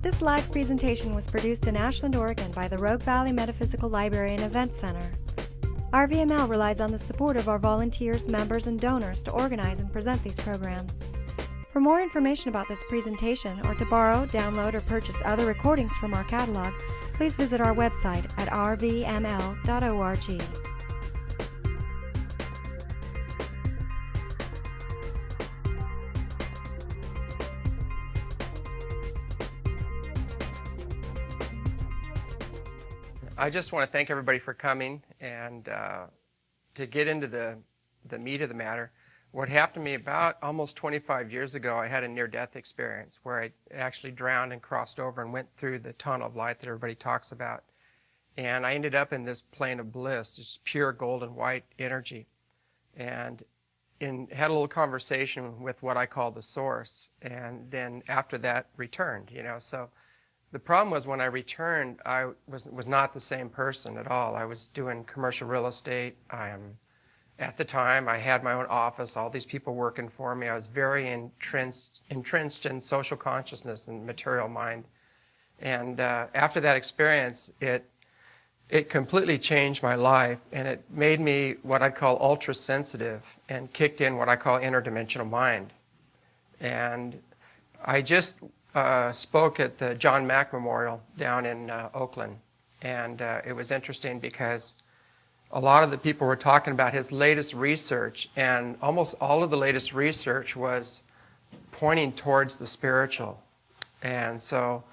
This live presentation was produced in Ashland, Oregon by the Rogue Valley Metaphysical Library and Event Center. RVML relies on the support of our volunteers, members, and donors to organize and present these programs. For more information about this presentation, or to borrow, download, or purchase other recordings from our catalog, please visit our website at rvml.org. I just want to thank everybody for coming, and to get into the meat of the matter. What happened to me about almost 25 years ago, I had a near-death experience where I actually drowned and crossed over and went through the tunnel of light that everybody talks about. And I ended up in this plane of bliss, just pure golden white energy. And had a little conversation with what I call the source, and then after that returned, So the problem was when I returned, I was not the same person at all. I was doing commercial real estate. At the time, I had my own office, all these people working for me. I was very entrenched in social consciousness and material mind. And after that experience, it completely changed my life, and it made me what I call ultra-sensitive and kicked in what I call interdimensional mind. And I just spoke at the John Mack Memorial down in Oakland, and it was interesting because a lot of the people were talking about his latest research, and almost all of the latest research was pointing towards the spiritual. And so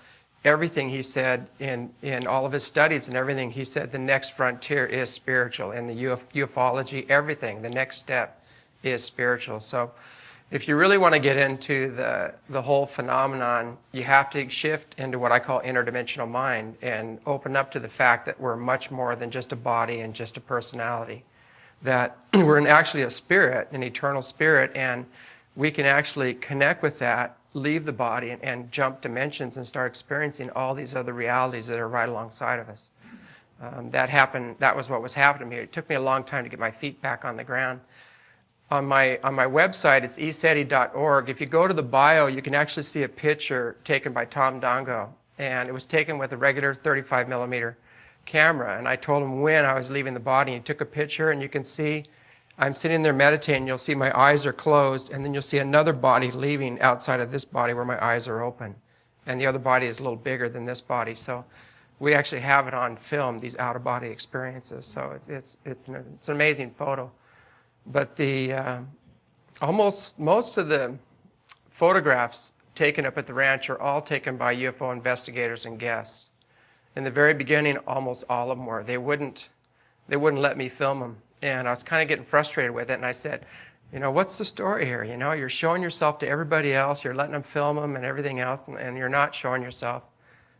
everything he said in all of his studies and everything, he said the next frontier is spiritual. In the ufology, everything, the next step is spiritual. So if you really want to get into the whole phenomenon, you have to shift into what I call interdimensional mind and open up to the fact that we're much more than just a body and just a personality. That we're actually a spirit, an eternal spirit, and we can actually connect with that, leave the body, and jump dimensions and start experiencing all these other realities that are right alongside of us. That was what was happening to me. It took me a long time to get my feet back on the ground. On my website, it's eseti.org. If you go to the bio, you can actually see a picture taken by Tom Dongo, and it was taken with a regular 35 millimeter camera. And I told him when I was leaving the body. He took a picture, and you can see I'm sitting there meditating. You'll see my eyes are closed, and then you'll see another body leaving outside of this body where my eyes are open, and the other body is a little bigger than this body. So we actually have it on film, these out-of-body experiences. So it's an amazing photo. But most of the photographs taken up at the ranch are all taken by UFO investigators and guests. In the very beginning, almost all of them were. They wouldn't let me film them, and I was kind of getting frustrated with it. And I said, what's the story here? You're showing yourself to everybody else. You're letting them film them and everything else, and you're not showing yourself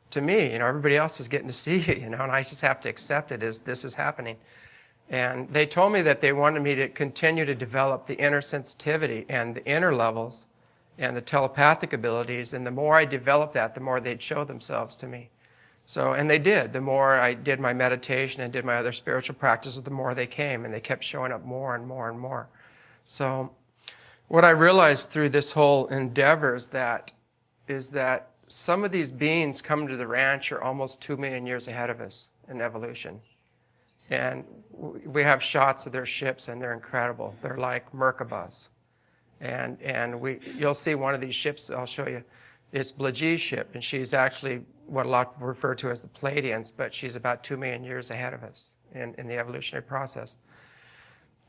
to me. Everybody else is getting to see you. And I just have to accept it as this is happening. And they told me that they wanted me to continue to develop the inner sensitivity and the inner levels and the telepathic abilities. And the more I developed that, the more they'd show themselves to me. So, and they did. The more I did my meditation and did my other spiritual practices, the more they came, and they kept showing up more and more and more. So what I realized through this whole endeavor is that some of these beings coming to the ranch are almost 2 million years ahead of us in evolution. And we have shots of their ships, and they're incredible. They're like Merkabahs. And you'll see one of these ships, I'll show you. It's Blagi's ship, and she's actually what a lot of people refer to as the Palladians, but she's about 2 million years ahead of us in the evolutionary process.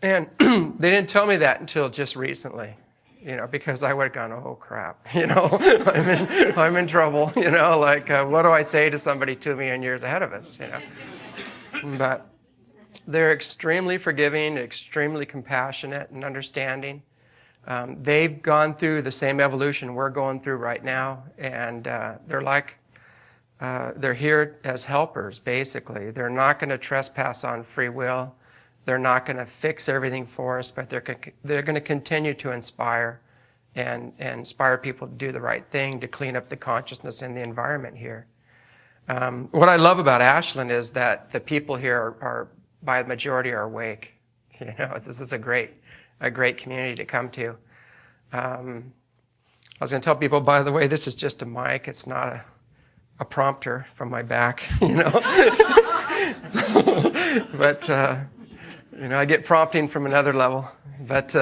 And they didn't tell me that until just recently, because I would have gone, oh crap, I'm in trouble, what do I say to somebody 2 million years ahead of us, But they're extremely forgiving, extremely compassionate and understanding. They've gone through the same evolution we're going through right now, and they're here as helpers, basically. They're not going to trespass on free will. They're not going to fix everything for us, but they're going to continue to inspire and inspire people to do the right thing, to clean up the consciousness in the environment here. What I love about Ashland is that the people here are by the majority are awake. This is a great community to come to. I was going to tell people, by the way, this is just a mic. It's not a prompter from my back, But, I get prompting from another level. But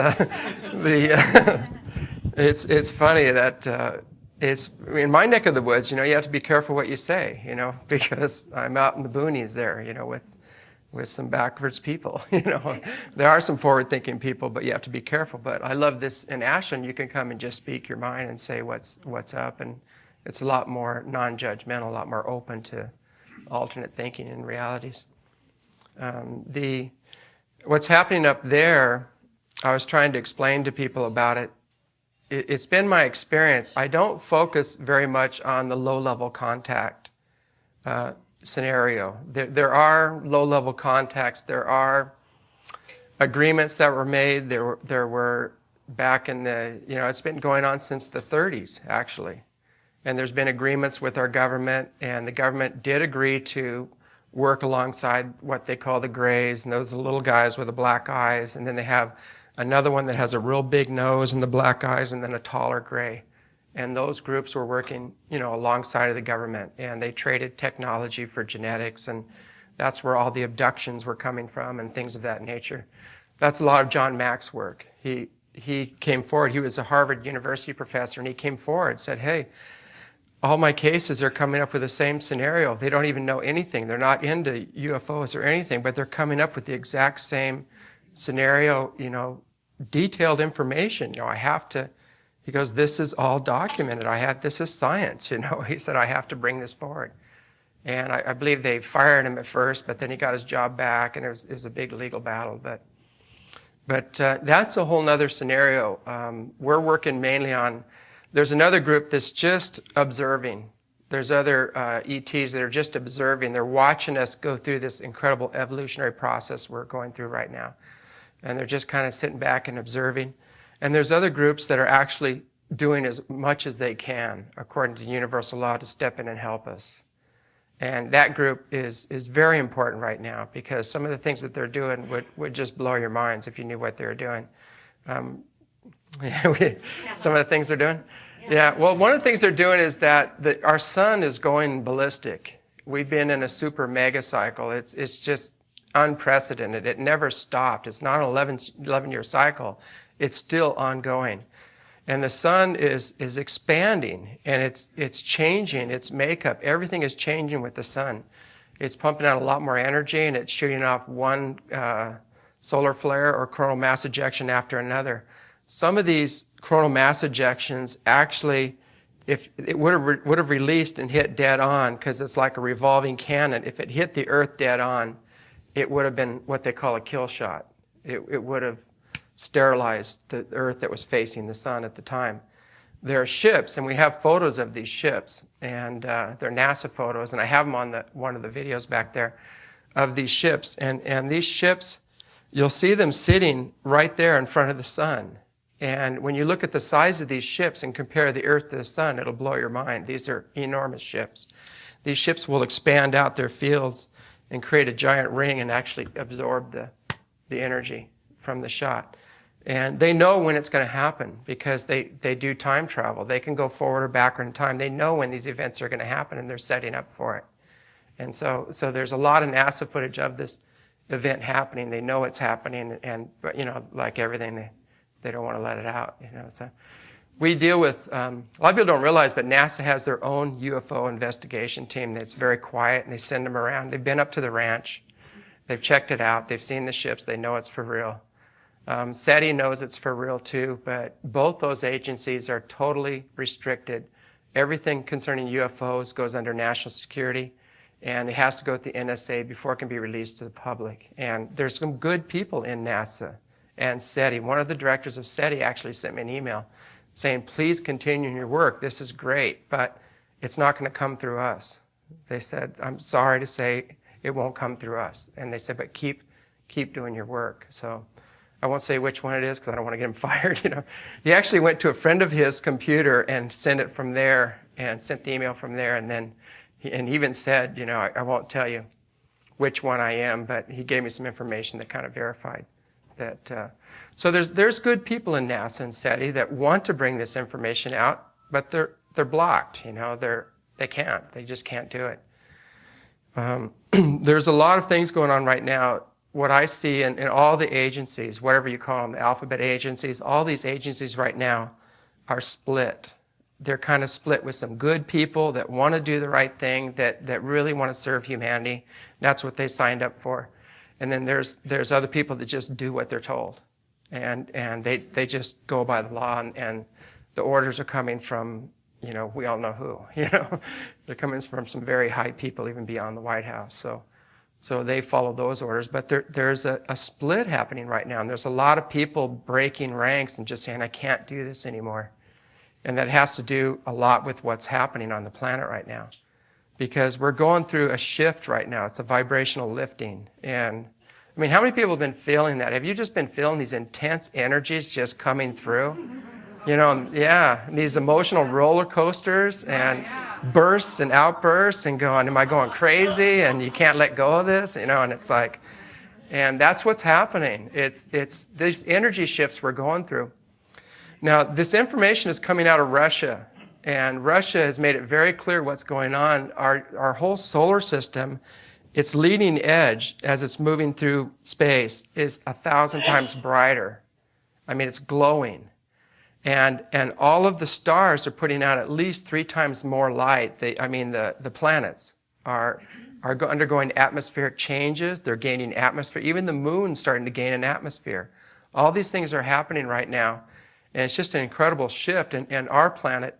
it's funny that it's in my neck of the woods, you have to be careful what you say, because I'm out in the boonies there, with some backwards people, There are some forward-thinking people, but you have to be careful. But I love this in Ashland. You can come and just speak your mind and say what's up, and it's a lot more non-judgmental, a lot more open to alternate thinking and realities. What's happening up there, I was trying to explain to people about it. It's been my experience. I don't focus very much on the low-level contact scenario. There are low-level contacts. There are agreements that were made. There were back in the, it's been going on since the 30s, actually. And there's been agreements with our government, and the government did agree to work alongside what they call the grays, and those are little guys with the black eyes, and then they have another one that has a real big nose and the black eyes, and then a taller gray. And those groups were working, alongside of the government, and they traded technology for genetics, and that's where all the abductions were coming from and things of that nature. That's a lot of John Mack's work. He came forward. He was a Harvard University professor, and he came forward and said, hey, all my cases are coming up with the same scenario. They don't even know anything. They're not into UFOs or anything, but they're coming up with the exact same scenario, detailed information. I have to, he goes, this is all documented. This is science, He said, I have to bring this forward. And I believe they fired him at first, but then he got his job back, and it was a big legal battle. But that's a whole nother scenario. We're working mainly on, there's another group that's just observing. There's other ETs that are just observing. They're watching us go through this incredible evolutionary process we're going through right now. And they're just kind of sitting back and observing. And there's other groups that are actually doing as much as they can, according to universal law, to step in and help us. And that group is very important right now, because some of the things that they're doing would just blow your minds if you knew what they were doing. Some of the things they're doing? Yeah, well, one of the things they're doing is that our sun is going ballistic. We've been in a super mega cycle. It's just unprecedented. It never stopped. It's not an 11-year cycle. It's still ongoing. And the sun is expanding, and it's changing its makeup. Everything is changing with the sun. It's pumping out a lot more energy, and it's shooting off one solar flare or coronal mass ejection after another. Some of these coronal mass ejections actually, if it would have released and hit dead on, because it's like a revolving cannon, if it hit the Earth dead on, it would have been what they call a kill shot. It would have sterilized the Earth that was facing the sun at the time. There are ships, and we have photos of these ships, and they're NASA photos, and I have them on one of the videos back there of these ships. And these ships, you'll see them sitting right there in front of the sun. And when you look at the size of these ships and compare the Earth to the sun, it'll blow your mind. These are enormous ships. These ships will expand out their fields and create a giant ring and actually absorb the energy from the shot. And they know when it's going to happen, because they do time travel. They can go forward or backward in time. They know when these events are going to happen, and they're setting up for it. And so there's a lot of NASA footage of this event happening. They know it's happening, but like everything, they don't want to let it out. So we deal with a lot of people don't realize, but NASA has their own UFO investigation team that's very quiet, and they send them around. They've been up to the ranch. They've checked it out. They've seen the ships. They know it's for real. SETI knows it's for real too, but both those agencies are totally restricted. Everything concerning UFOs goes under national security, and it has to go to the NSA before it can be released to the public. And there's some good people in NASA and SETI. One of the directors of SETI actually sent me an email saying, please continue your work. This is great, but it's not going to come through us. They said, I'm sorry to say it won't come through us. And they said, but keep doing your work. So I won't say which one it is, because I don't want to get him fired. He actually went to a friend of his computer and sent it from there, and sent the email from there. And then he even said, I won't tell you which one I am, but he gave me some information that kind of verified that. So there's good people in NASA and SETI that want to bring this information out, but they're blocked. They can't. They just can't do it. There's a lot of things going on right now. What I see in all the agencies, whatever you call them, the alphabet agencies, all these agencies right now are split. They're kind of split with some good people that want to do the right thing, that really want to serve humanity. That's what they signed up for. And then there's other people that just do what they're told. And they just go by the law, and the orders are coming from, we all know who, They're coming from some very high people, even beyond the White House. So they follow those orders. But there's a split happening right now, and there's a lot of people breaking ranks and just saying, I can't do this anymore. And that has to do a lot with what's happening on the planet right now. Because we're going through a shift right now. It's a vibrational lifting. And I mean, how many people have been feeling that? Have you just been feeling these intense energies just coming through? These emotional roller coasters and bursts and outbursts and going, am I going crazy? And you can't let go of this, and it's like, and that's what's happening. It's these energy shifts we're going through. Now, this information is coming out of Russia, and Russia has made it very clear what's going on. Our whole solar system, its leading edge as it's moving through space is 1,000 times brighter. I mean, it's glowing. And all of the stars are putting out at least 3 times more light. The planets are undergoing atmospheric changes. They're gaining atmosphere. Even the moon's starting to gain an atmosphere. All these things are happening right now. And it's just an incredible shift. And our planet,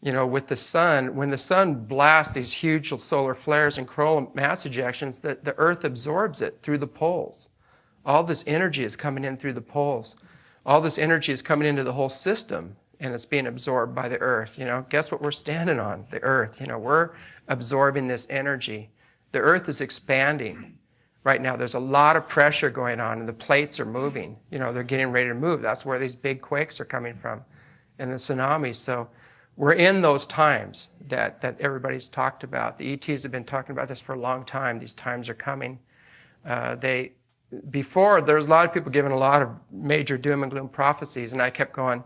with the sun, when the sun blasts these huge solar flares and coronal mass ejections, the Earth absorbs it through the poles. All this energy is coming in through the poles. All this energy is coming into the whole system, and it's being absorbed by the Earth. Guess what we're standing on? The Earth. We're absorbing this energy. The Earth is expanding. Right now, there's a lot of pressure going on, and the plates are moving. They're getting ready to move. That's where these big quakes are coming from, and the tsunamis. So we're in those times that everybody's talked about. The ETs have been talking about this for a long time. These times are coming. Before, there was a lot of people giving a lot of major doom and gloom prophecies, and I kept going,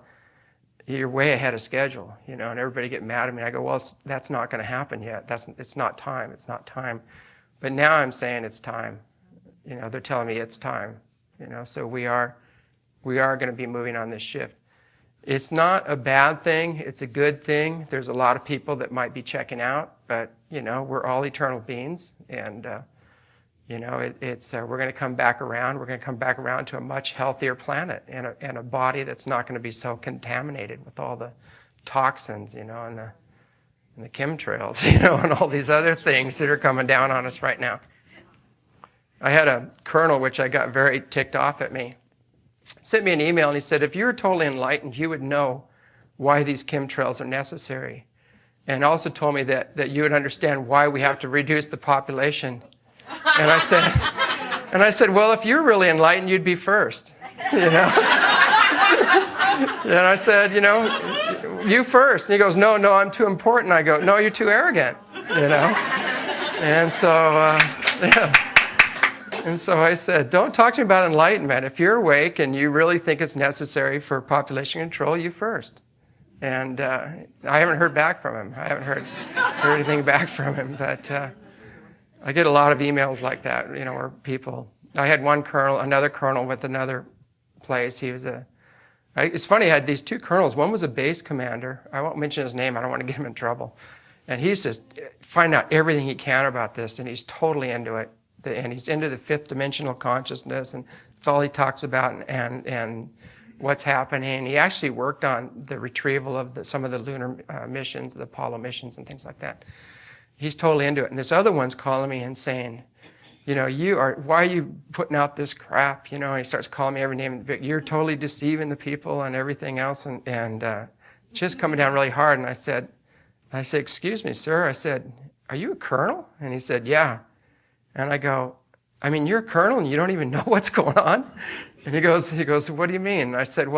you're way ahead of schedule, and everybody get mad at me. I go, well, that's not going to happen yet. It's not time. It's not time. But now I'm saying it's time. They're telling me it's time. So we are going to be moving on this shift. It's not a bad thing. It's a good thing. There's a lot of people that might be checking out, but we're all eternal beings, and we're going to come back around. We're going to come back around to a much healthier planet and a body that's not going to be so contaminated with all the toxins, and the chemtrails, and all these other things that are coming down on us right now. I had a colonel, which I got very ticked off at me, sent me an email, and he said, if you were totally enlightened, you would know why these chemtrails are necessary. And also told me that you would understand why we have to reduce the population. And I said, well, if you're really enlightened, you'd be first, And I said, you first. And he goes, no, I'm too important. I go, no, you're too arrogant, And so, And so I said, don't talk to me about enlightenment. If you're awake and you really think it's necessary for population control, you first. And I haven't heard back from him. I haven't heard anything back from him, but I get a lot of emails like that, where people. I had another colonel with another place. It's funny, I had these 2 colonels. One was a base commander. I won't mention his name. I don't want to get him in trouble. And he's just finding out everything he can about this, and he's totally into it. And he's into the 5th dimensional consciousness, and it's all he talks about and what's happening. He actually worked on the retrieval of some of the lunar missions, the Apollo missions, and things like that. He's totally into it. And this other one's calling me and saying, why are you putting out this crap? And he starts calling me every name. You're totally deceiving the people and everything else, and just coming down really hard. And I said, excuse me, sir. I said, are you a colonel? And he said, yeah. And I go, I mean, you're a colonel and you don't even know what's going on? And he goes, what do you mean? And I said,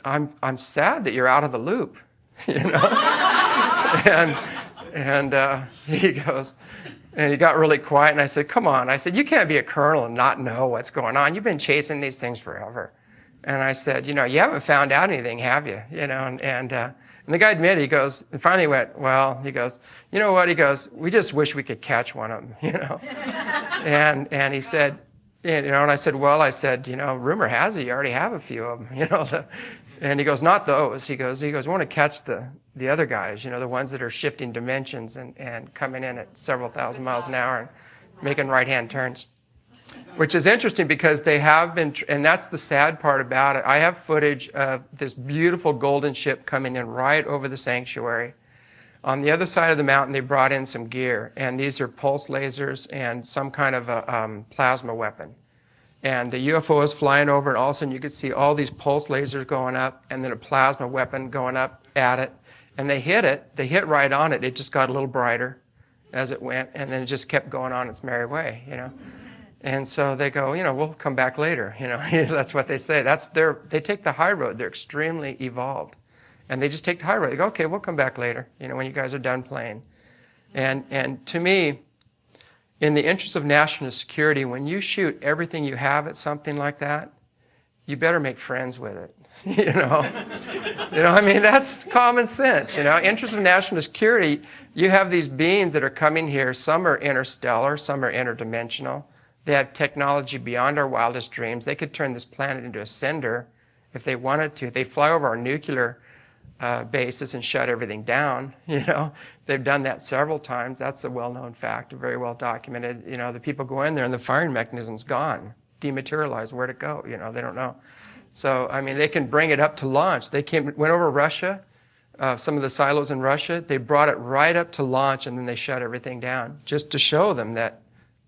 I'm sad that you're out of the loop, And he goes, and he got really quiet, and I said, come on. I said, you can't be a colonel and not know what's going on. You've been chasing these things forever. And I said, you haven't found out anything, have you? And the guy admitted, he goes, and finally went, well, he goes, you know what? He goes, we just wish we could catch one of them, and he said, and I said, well, rumor has it you already have a few of them, and he goes, not those. He goes, we want to catch the other guys, the ones that are shifting dimensions and coming in at several thousand miles an hour and making right-hand turns. Which is interesting because they have been, and that's the sad part about it. I have footage of this beautiful golden ship coming in right over the sanctuary. On the other side of the mountain, they brought in some gear, and these are pulse lasers and some kind of a plasma weapon. And the UFO is flying over, and all of a sudden you could see all these pulse lasers going up, and then a plasma weapon going up at it. And they hit right on it. It just got a little brighter as it went, and then it just kept going on its merry way, And so they go, we'll come back later. That's what they say. They take the high road. They're extremely evolved. And they just take the high road. They go, okay, we'll come back later, when you guys are done playing. And to me, in the interest of national security, when you shoot everything you have at something like that, you better make friends with it. That's common sense. Interest of national security, you have these beings that are coming here. Some are interstellar, some are interdimensional. They have technology beyond our wildest dreams. They could turn this planet into a cinder if they wanted to. They fly over our nuclear bases and shut everything down. They've done that several times. That's a well-known fact, very well documented. The people go in there and the firing mechanism's gone, dematerialized. Where'd it go? They don't know. So they can bring it up to launch. They went over Russia, some of the silos in Russia. They brought it right up to launch, and then they shut everything down just to show them that,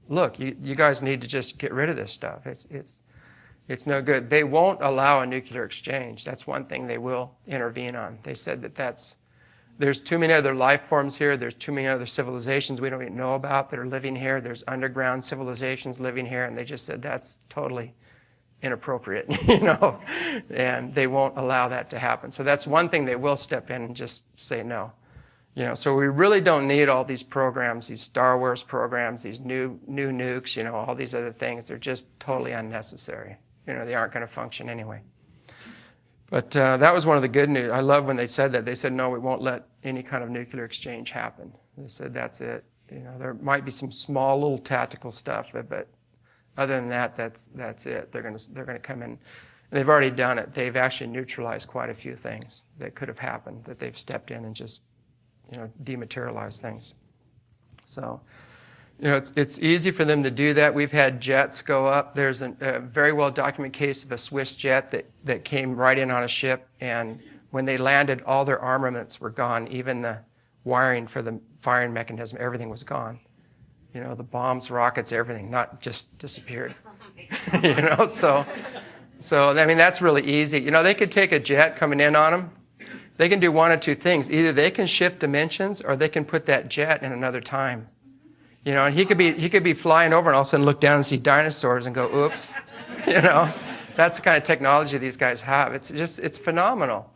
look, you guys need to just get rid of this stuff. It's no good. They won't allow a nuclear exchange. That's one thing they will intervene on. They said there's too many other life forms here. There's too many other civilizations we don't even know about that are living here. There's underground civilizations living here, and they just said that's totally inappropriate, and they won't allow that to happen. So that's one thing they will step in and just say no. So we really don't need all these programs, these Star Wars programs, these new nukes, all these other things. They're just totally unnecessary. They aren't going to function anyway. But that was one of the good news. I love when they said that. They said, no, we won't let any kind of nuclear exchange happen. They said, that's it. There might be some small little tactical stuff, but other than that, that's it. They're going to come in. And they've already done it. They've actually neutralized quite a few things that could have happened, that they've stepped in and just dematerialize things. So, it's easy for them to do that. We've had jets go up. There's a very well documented case of a Swiss jet that came right in on a ship, and when they landed, all their armaments were gone. Even the wiring for the firing mechanism, everything was gone. The bombs, rockets, everything, not just disappeared. So that's really easy. They could take a jet coming in on them. They can do one of two things. Either they can shift dimensions, or they can put that jet in another time. And he could be flying over and all of a sudden look down and see dinosaurs and go, oops. That's the kind of technology these guys have. It's phenomenal.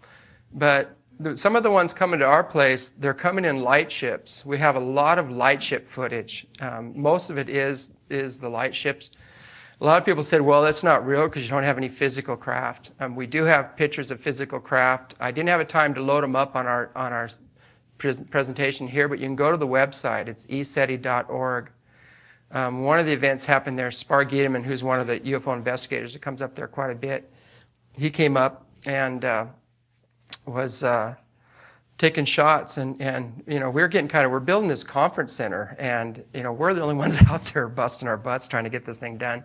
But some of the ones coming to our place, they're coming in light ships. We have a lot of light ship footage. Most of it is the light ships. A lot of people said, well, that's not real because you don't have any physical craft. We do have pictures of physical craft. I didn't have a time to load them up on our presentation here, but you can go to the website. It's eseti.org. One of the events happened there. Spar Giedemann, who's one of the UFO investigators that comes up there quite a bit, he came up and was taking shots, and we're building this conference center, and we're the only ones out there busting our butts trying to get this thing done.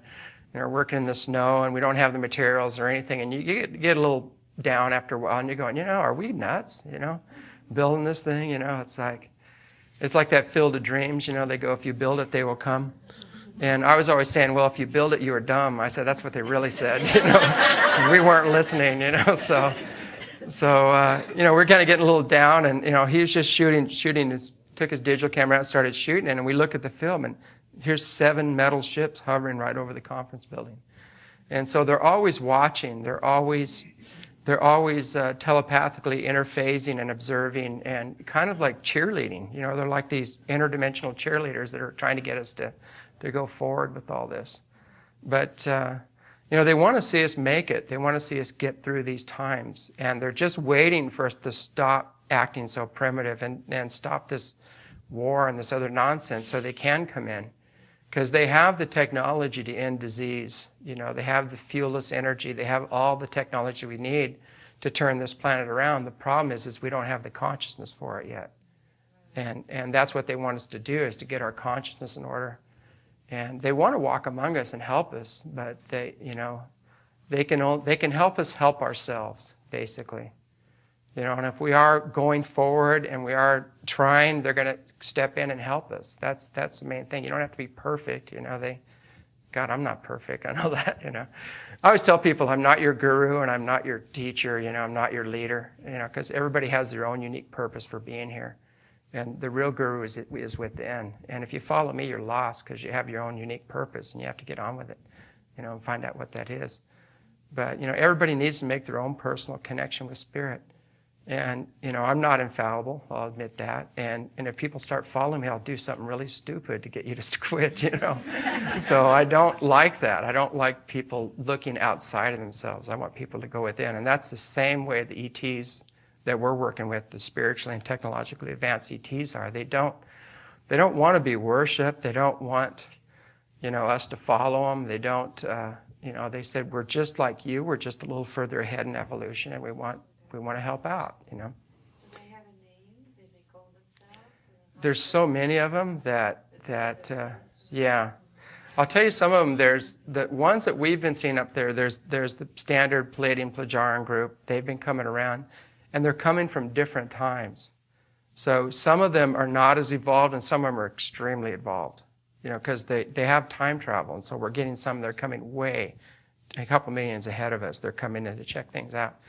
We're working in the snow, and we don't have the materials or anything, and you get a little down after a while, and you're going, are we nuts? Building this thing, it's like that Field of Dreams. They go, if you build it, they will come. And I was always saying, well, if you build it, you are dumb. I said, that's what they really said. We weren't listening. So we're kind of getting a little down, and he was just shooting. Took his digital camera out and started shooting, and we look at the film, and here's 7 metal ships hovering right over the conference building. And so they're always watching. They're always telepathically interphasing and observing, and kind of like cheerleading. They're like these interdimensional cheerleaders that are trying to get us to go forward with all this. But They want to see us make it. They want to see us get through these times. And they're just waiting for us to stop acting so primitive and stop this war and this other nonsense so they can come in. Because they have the technology to end disease. They have the fuelless energy. They have all the technology we need to turn this planet around. The problem is we don't have the consciousness for it yet. And that's what they want us to do, is to get our consciousness in order. And they want to walk among us and help us, but they can help us help ourselves, basically. And if we are going forward and we are trying, they're going to step in and help us. That's the main thing. You don't have to be perfect. God, I'm not perfect. I know that. I always tell people I'm not your guru and I'm not your teacher. I'm not your leader. Because everybody has their own unique purpose for being here. And the real guru is within. And if you follow me, you're lost because you have your own unique purpose and you have to get on with it, and find out what that is. But, everybody needs to make their own personal connection with spirit. And, I'm not infallible, I'll admit that. And if people start following me, I'll do something really stupid to get you to quit, So I don't like that. I don't like people looking outside of themselves. I want people to go within. And that's the same way the ETs that we're working with, the spiritually and technologically advanced ETs are. They don't want to be worshipped. They don't want, us to follow them. They don't, they said, we're just like you. We're just a little further ahead in evolution, and we want to help out, Do they have a name? Did they call themselves? There's so many of them that yeah. I'll tell you some of them. There's the ones that we've been seeing up there. There's the standard Palladium Plagiarum group. They've been coming around, and they're coming from different times. So some of them are not as evolved, and some of them are extremely evolved, because they have time travel. And so we're getting some that are coming way, a couple millions ahead of us. They're coming in to check things out.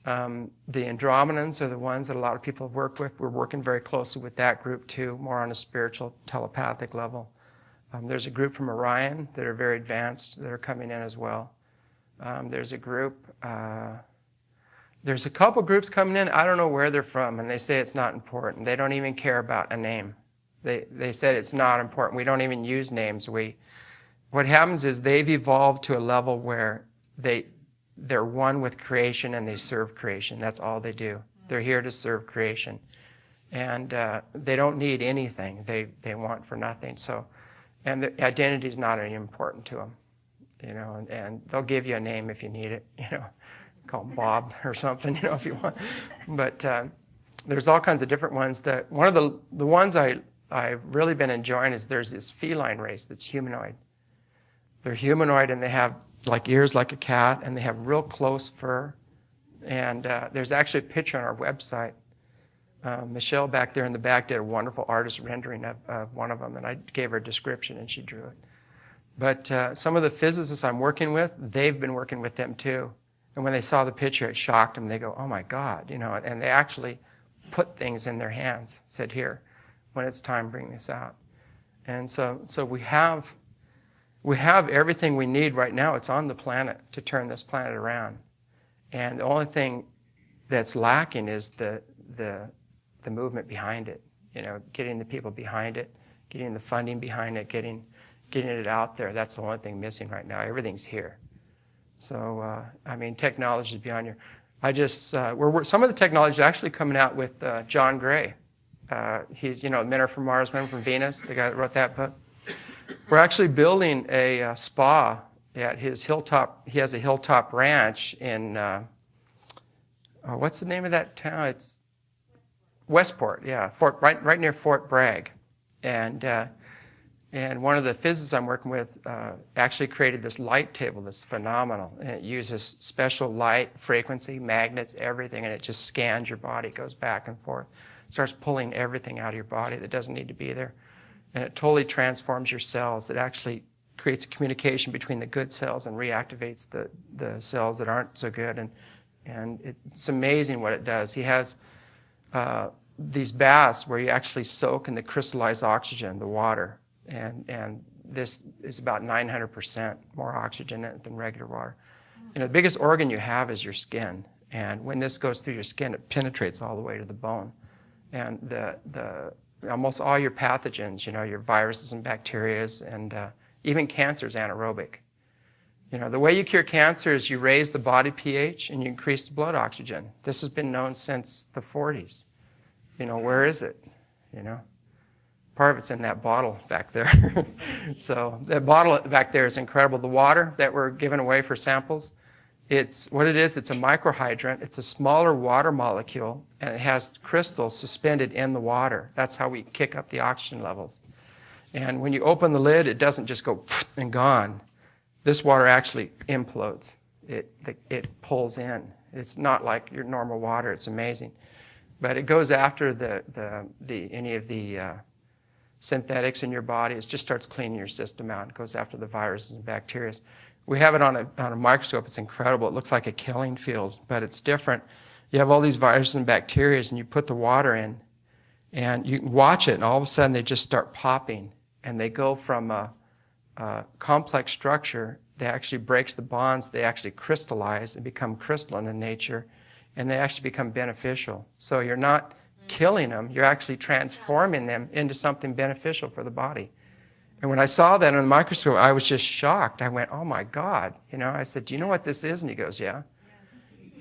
The Andromedans are the ones that a lot of people have worked with. We're working very closely with that group too, more on a spiritual, telepathic level. There's a group from Orion that are very advanced that are coming in as well. There's a group, there's a couple groups coming in. I don't know where they're from, and they say it's not important. They don't even care about a name. They said it's not important. We don't even use names. What happens is they've evolved to a level where they're one with creation and they serve creation. That's all they do. They're here to serve creation. And they don't need anything. They want for nothing. So, and the identity is not any important to them, and they'll give you a name if you need it, call them Bob or something, if you want. But there's all kinds of different ones. One of the ones I've really been enjoying is there's this feline race that's humanoid. They're humanoid and they have ears like a cat, and they have real close fur. And there's actually a picture on our website. Michelle back there in the back did a wonderful artist rendering of one of them, and I gave her a description and she drew it. But some of the physicists I'm working with, they've been working with them too. And when they saw the picture, it shocked them. They go, oh my God, and they actually put things in their hands, said, here, when it's time, bring this out. And so we have everything we need right now. It's on the planet to turn this planet around. And the only thing that's lacking is the movement behind it, getting the people behind it, getting the funding behind it, getting it out there. That's the only thing missing right now. Everything's here. So, technology is beyond your... some of the technology is actually coming out with John Gray. He's, Men Are From Mars, Men Are From Venus, the guy that wrote that book. We're actually building a spa at his hilltop. He has a hilltop ranch in, what's the name of that town? It's Westport, yeah, right near Fort Bragg. And one of the physicists I'm working with actually created this light table that's phenomenal. And it uses special light, frequency, magnets, everything, and it just scans your body, goes back and forth, starts pulling everything out of your body that doesn't need to be there. And it totally transforms your cells. It actually creates a communication between the good cells and reactivates the cells that aren't so good. And it's amazing what it does. He has these baths where you actually soak in the crystallized oxygen, the water. And this is about 900% more oxygen in it than regular water. The biggest organ you have is your skin. And when this goes through your skin, it penetrates all the way to the bone. And almost all your pathogens, your viruses and bacteria, and even cancer is anaerobic. You know, the way you cure cancer is you raise the body pH and you increase the blood oxygen. This has been known since the 40s. You know, where is it? You know, part of it's in that bottle back there. So that bottle back there is incredible. The water that we're giving away for samples, it's what it is. It's a microhydrant. It's a smaller water molecule, and it has crystals suspended in the water. That's how we kick up the oxygen levels. And when you open the lid, it doesn't just go and gone. This water actually implodes. It pulls in. It's not like your normal water. It's amazing. But it goes after any of the synthetics in your body. It just starts cleaning your system out. It goes after the viruses and bacteria. We have it on a microscope. It's incredible. It looks like a killing field, but it's different. You have all these viruses and bacteria, and you put the water in, and you can watch it, and all of a sudden they just start popping, and they go from a complex structure that actually breaks the bonds. They actually crystallize and become crystalline in nature, and they actually become beneficial. So you're not killing them, you're actually transforming them into something beneficial for the body. And when I saw that on the microscope, I was just shocked. I went, oh my God. You know, I said, do you know what this is? And he goes, yeah.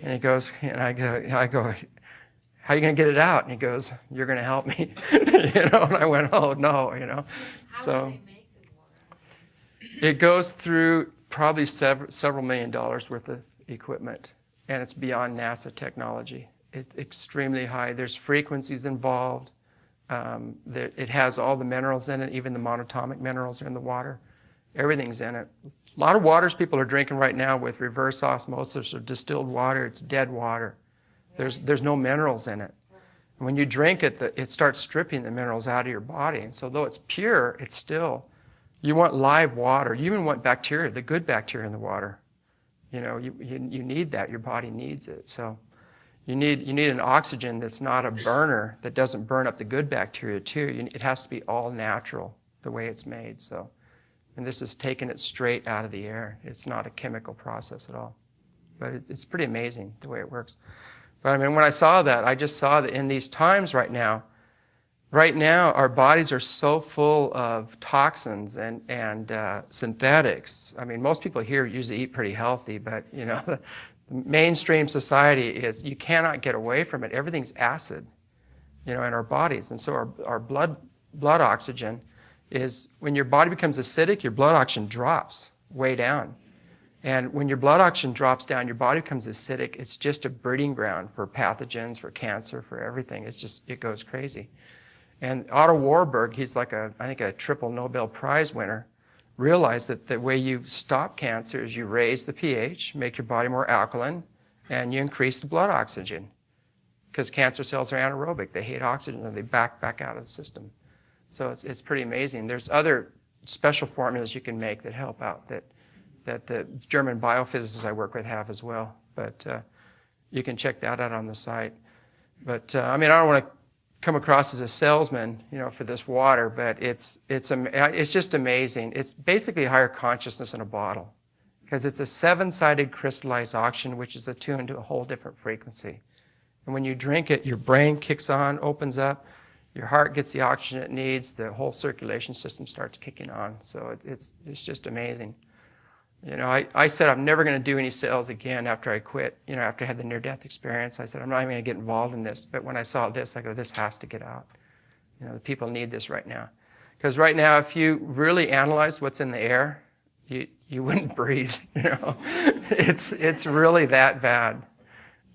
And he goes, and I go, how are you going to get it out? And he goes, you're going to help me. You know, and I went, oh no, you know. How do they make the water? It goes through probably several $1 million worth of equipment, and it's beyond NASA technology. It's extremely high. There's frequencies involved. It has all the minerals in it, even the monatomic minerals are in the water. Everything's in it. A lot of waters people are drinking right now with reverse osmosis or distilled water. It's dead water. There's no minerals in it. And when you drink it, it starts stripping the minerals out of your body. And so though it's pure, it's still, you want live water. You even want bacteria, the good bacteria in the water. You know, you need that. Your body needs it. So you need an oxygen that's not a burner, that doesn't burn up the good bacteria too. It has to be all natural, the way it's made. So, and this is taking it straight out of the air. It's not a chemical process at all. But it's pretty amazing the way it works. But I mean, when I saw that, I just saw that in these times right now, our bodies are so full of toxins and synthetics. I mean, most people here usually eat pretty healthy, but you know, the mainstream society is, you cannot get away from it. Everything's acid, you know, in our bodies. And so our blood oxygen is, when your body becomes acidic, your blood oxygen drops way down. And when your blood oxygen drops down, your body becomes acidic. It's just a breeding ground for pathogens, for cancer, for everything. It goes crazy. And Otto Warburg, he's like I think a triple Nobel Prize winner, realized that the way you stop cancer is you raise the pH, make your body more alkaline, and you increase the blood oxygen. Because cancer cells are anaerobic. They hate oxygen, and they back out of the system. So it's pretty amazing. There's other special formulas you can make that help out that the German biophysicists I work with have as well. But you can check that out on the site. But I mean, I don't want to come across as a salesman, you know, for this water, but it's just amazing. It's basically higher consciousness in a bottle, because it's a 7-sided crystallized oxygen, which is attuned to a whole different frequency. And when you drink it, your brain kicks on, opens up, your heart gets the oxygen it needs, the whole circulation system starts kicking on. So it's just amazing. You know, I said I'm never going to do any sales again after I quit, you know, after I had the near-death experience. I said, I'm not even going to get involved in this. But when I saw this, I go, this has to get out. You know, the people need this right now. Because right now, if you really analyze what's in the air, you wouldn't breathe, you know. It's really that bad.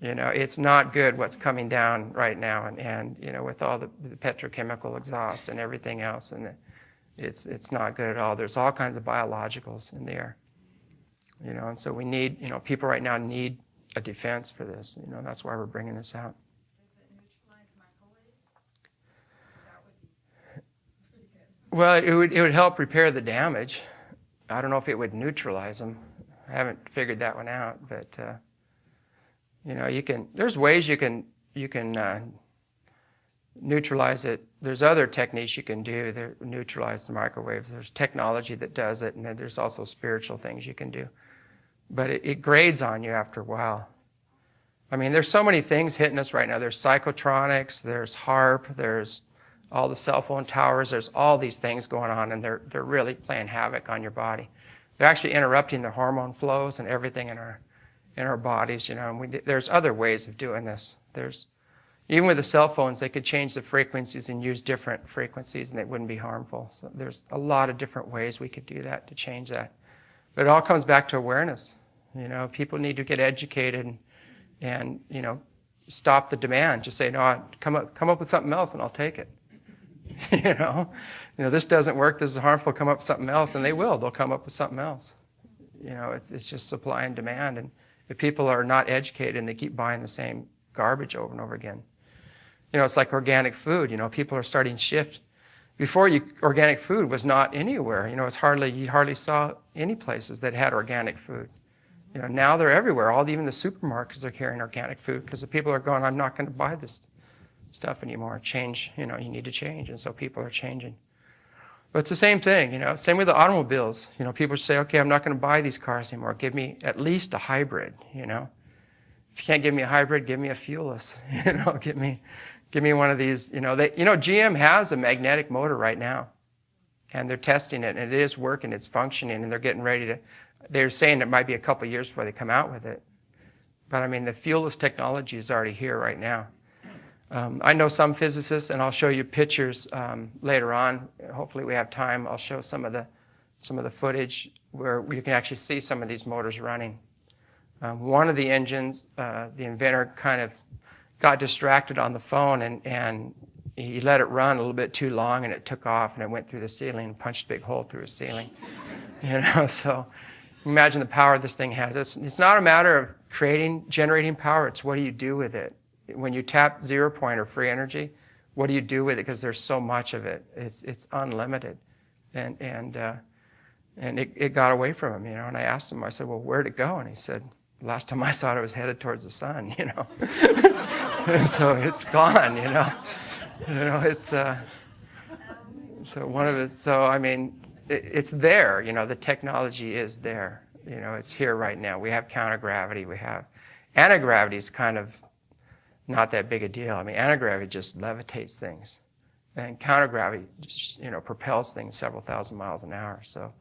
You know, it's not good what's coming down right now. And you know, with all the petrochemical exhaust and everything else, and it's not good at all. There's all kinds of biologicals in the air. You know, and so we need, you know, people right now need a defense for this. You know, that's why we're bringing this out. Does it neutralize microwaves? That would be pretty good. Well, it would help repair the damage. I don't know if it would neutralize them. I haven't figured that one out, but you know, there's ways you can neutralize it. There's other techniques you can do that neutralize the microwaves. There's technology that does it, and then there's also spiritual things you can do. But it grades on you after a while. I mean, there's so many things hitting us right now. There's psychotronics, there's HARP, there's all the cell phone towers, there's all these things going on, and they're really playing havoc on your body. they're actually interrupting the hormone flows and everything in our bodies, you know. And there's other ways of doing this. Even with the cell phones, they could change the frequencies and use different frequencies, and it wouldn't be harmful. So there's a lot of different ways we could do that to change that. But it all comes back to awareness. You know, people need to get educated and you know, stop the demand. Just say, no, come up with something else, and I'll take it. you know, this doesn't work. This is harmful. Come up with something else, and they will. They'll come up with something else. You know, it's just supply and demand. And if people are not educated and they keep buying the same garbage over and over again, you know, it's like organic food. You know, people are starting to shift. Before, organic food was not anywhere. You know, you hardly saw any places that had organic food. You know, now they're everywhere. Even the supermarkets are carrying organic food because the people are going, I'm not going to buy this stuff anymore. Change, you know, you need to change. And so people are changing. But it's the same thing, you know, same with the automobiles. You know, people say, okay, I'm not going to buy these cars anymore. Give me at least a hybrid, you know. If you can't give me a hybrid, give me a fuelless, you know, give me one of these, you know. GM has a magnetic motor right now, and they're testing it, and it is working, it's functioning, and they're getting ready to, they're saying it might be a couple of years before they come out with it. But I mean, the fuelless technology is already here right now. I know some physicists, and I'll show you pictures later on. Hopefully we have time. I'll show some of the footage where you can actually see some of these motors running. One of the engines, the inventor kind of got distracted on the phone, and he let it run a little bit too long, and it took off, and it went through the ceiling and punched a big hole through his ceiling. You know, so imagine the power this thing has. It's not a matter of generating power. It's what do you do with it? When you tap 0 point or free energy, what do you do with it? Because there's so much of it. It's unlimited, and it got away from him, you know. And I asked him, I said, well, where'd it go? And he said, last time I saw it, it was headed towards the sun, you know. And so it's gone, you know. It's so one of his. So I mean, it's there, you know. The technology is there, you know. It's here right now. We have countergravity. We have antigravity is kind of not that big a deal. I mean, antigravity just levitates things, and countergravity just, you know, propels things several thousand miles an hour. So,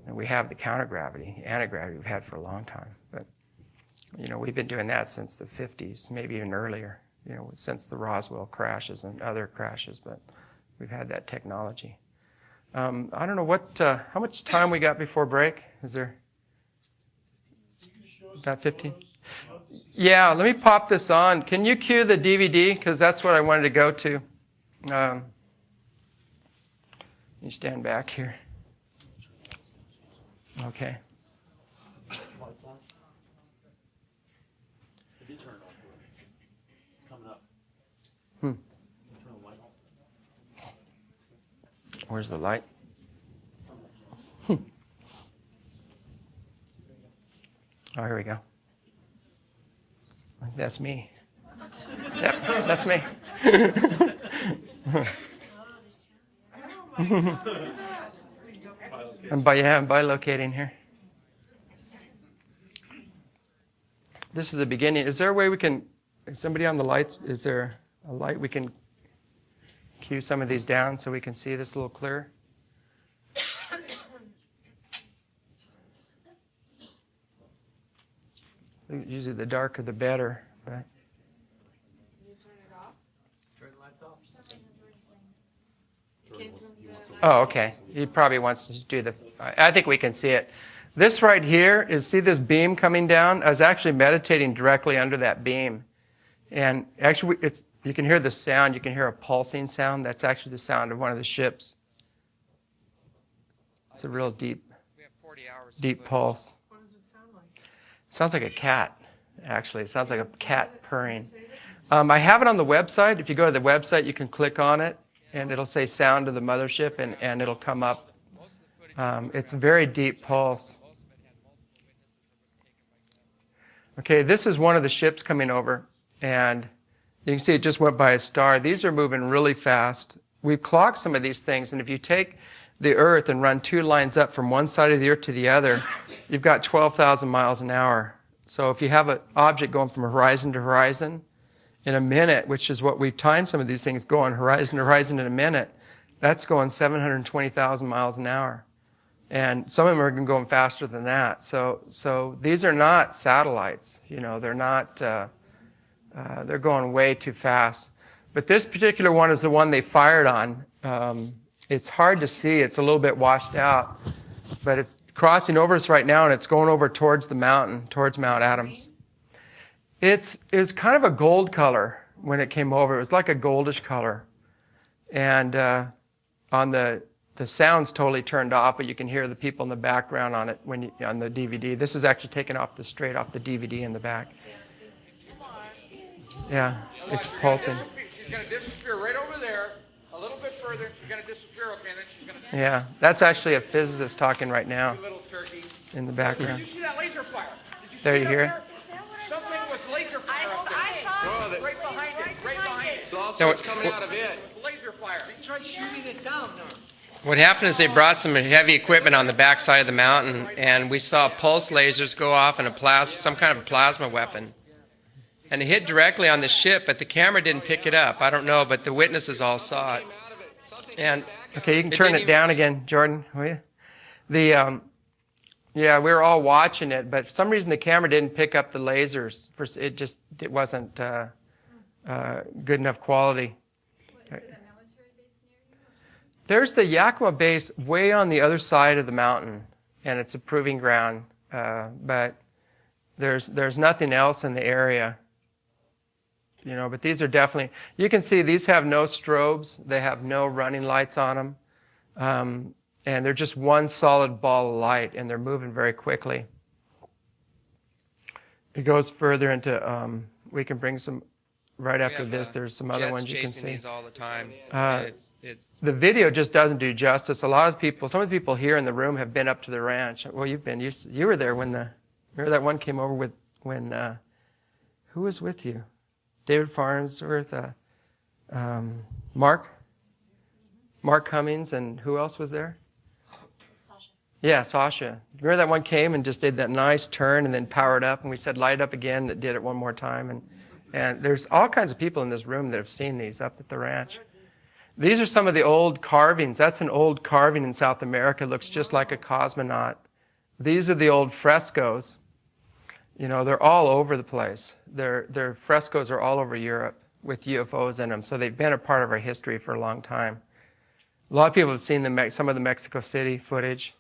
and we have the countergravity, antigravity we've had for a long time. But, you know, we've been doing that since the 50s, maybe even earlier, you know, since the Roswell crashes and other crashes, but we've had that technology. I don't know how much time we got before break? Is there about 15? Yeah, let me pop this on. Can you cue the DVD? Because that's what I wanted to go to. You stand back here. Okay. Lights on? If you turn it off, it's coming up. Turn the light off. Where's the light? Oh, here we go. That's me. Yep, that's me. I'm bilocating here. This is the beginning. Is there a way we can, is somebody on the lights, is there a light we can cue some of these down so we can see this a little clearer? Usually the darker the better, right? Can you turn it off? Turn the lights off. Oh, okay. He probably wants to do I think we can see it. This right here see this beam coming down? I was actually meditating directly under that beam. And actually, you can hear the sound. You can hear a pulsing sound. That's actually the sound of one of the ships. It's a real deep pulse. What does it sound like? It sounds like a cat, actually. It sounds like a cat purring. I have it on the website. If you go to the website, you can click on it, and it'll say sound of the mothership, and it'll come up. It's a very deep pulse. Okay, this is one of the ships coming over, and you can see it just went by a star. These are moving really fast. We've clocked some of these things, and if you take the Earth and run 2 lines up from one side of the Earth to the other, you've got 12,000 miles an hour. So if you have an object going from horizon to horizon in a minute, which is what we've timed some of these things going horizon to horizon in a minute, that's going 720,000 miles an hour. And some of them are going faster than that. So these are not satellites. They're not. They're going way too fast. But this particular one is the one they fired on. It's hard to see. It's a little bit washed out. But it's crossing over us right now, and it's going over towards the mountain, towards Mount Adams. It's kind of a gold color when it came over. It was like a goldish color. And on the sound's totally turned off, but you can hear the people in the background on it on the DVD. This is actually taken straight off the DVD in the back. Yeah, it's pulsing. She's going to disappear right over there. A little bit further. She's going to disappear, okay? Then she's going to... Yeah, that's actually a physicist talking right now Little turkey. in the background. Did you see that laser fire? Did you There see you that hear it? there? Something with laser fire. I saw it. Right behind it. Right behind it. So What's coming out of it? Laser fire. Try shooting it down now. what happened is they brought some heavy equipment on the backside of the mountain, and we saw pulse lasers go off and some kind of a plasma weapon. And it hit directly on the ship, but the camera didn't pick it up. I don't know, but the witnesses all saw it. And okay, you can turn it down again, Jordan, will you? Yeah, we were all watching it, but for some reason the camera didn't pick up the lasers. It wasn't good enough quality. Is it a military base near you? There's the Yakima base way on the other side of the mountain, and it's a proving ground. But there's nothing else in the area. But these are definitely, you can see these have no strobes. They have no running lights on them. And they're just one solid ball of light, and they're moving very quickly. It goes further into, we can bring some, right after this, there's some other ones you can see. These all the time. The video just doesn't do justice. Some of the people here in the room have been up to the ranch. Well, you were there remember that one came over when, who was with you? David Farnsworth, Mark Cummings, and who else was there? Sasha. Yeah, Sasha. Remember that one came and just did that nice turn and then powered up, and we said light up again, that did it one more time. And there's all kinds of people in this room that have seen these up at the ranch. These are some of the old carvings. That's an old carving in South America. It looks just like a cosmonaut. These are the old frescoes. They're all over the place. Their frescoes are all over Europe with UFOs in them, so they've been a part of our history for a long time. A lot of people have seen some of the Mexico City footage.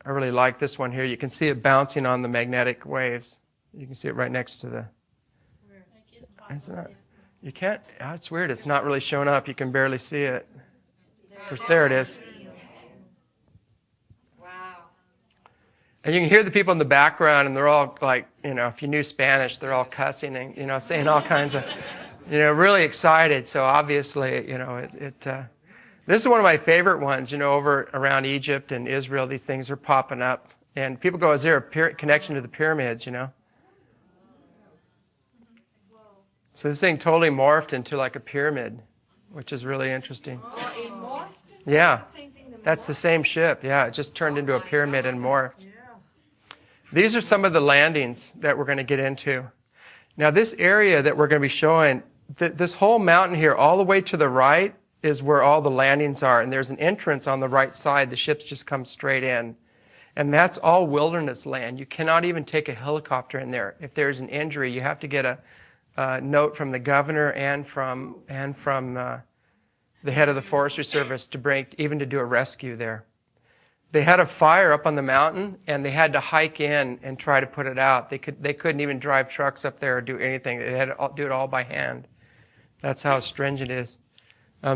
I really like this one here. You can see it bouncing on the magnetic waves. You can see it right next to the... It's not, you can't... It's weird. It's not really showing up. You can barely see it. There it is. And you can hear the people in the background, and they're all like, if you knew Spanish, they're all cussing and, saying all kinds of, really excited. So obviously, this is one of my favorite ones, over around Egypt and Israel. These things are popping up. And people go, is there a connection to the pyramids, So this thing totally morphed into like a pyramid, which is really interesting. Oh, it morphed? Yeah. That's the same thing that That's the same ship. Yeah, it just turned into a pyramid and morphed. Yeah. These are some of the landings that we're going to get into. Now, this area that we're going to be showing, this whole mountain here, all the way to the right, is where all the landings are. And there's an entrance on the right side. The ships just come straight in. And that's all wilderness land. You cannot even take a helicopter in there. If there's an injury, you have to get a note from the governor and from the head of the Forestry Service to do a rescue there. They had a fire up on the mountain, and they had to hike in and try to put it out. They couldn't even drive trucks up there or do anything. They had to do it all by hand. That's how stringent it is.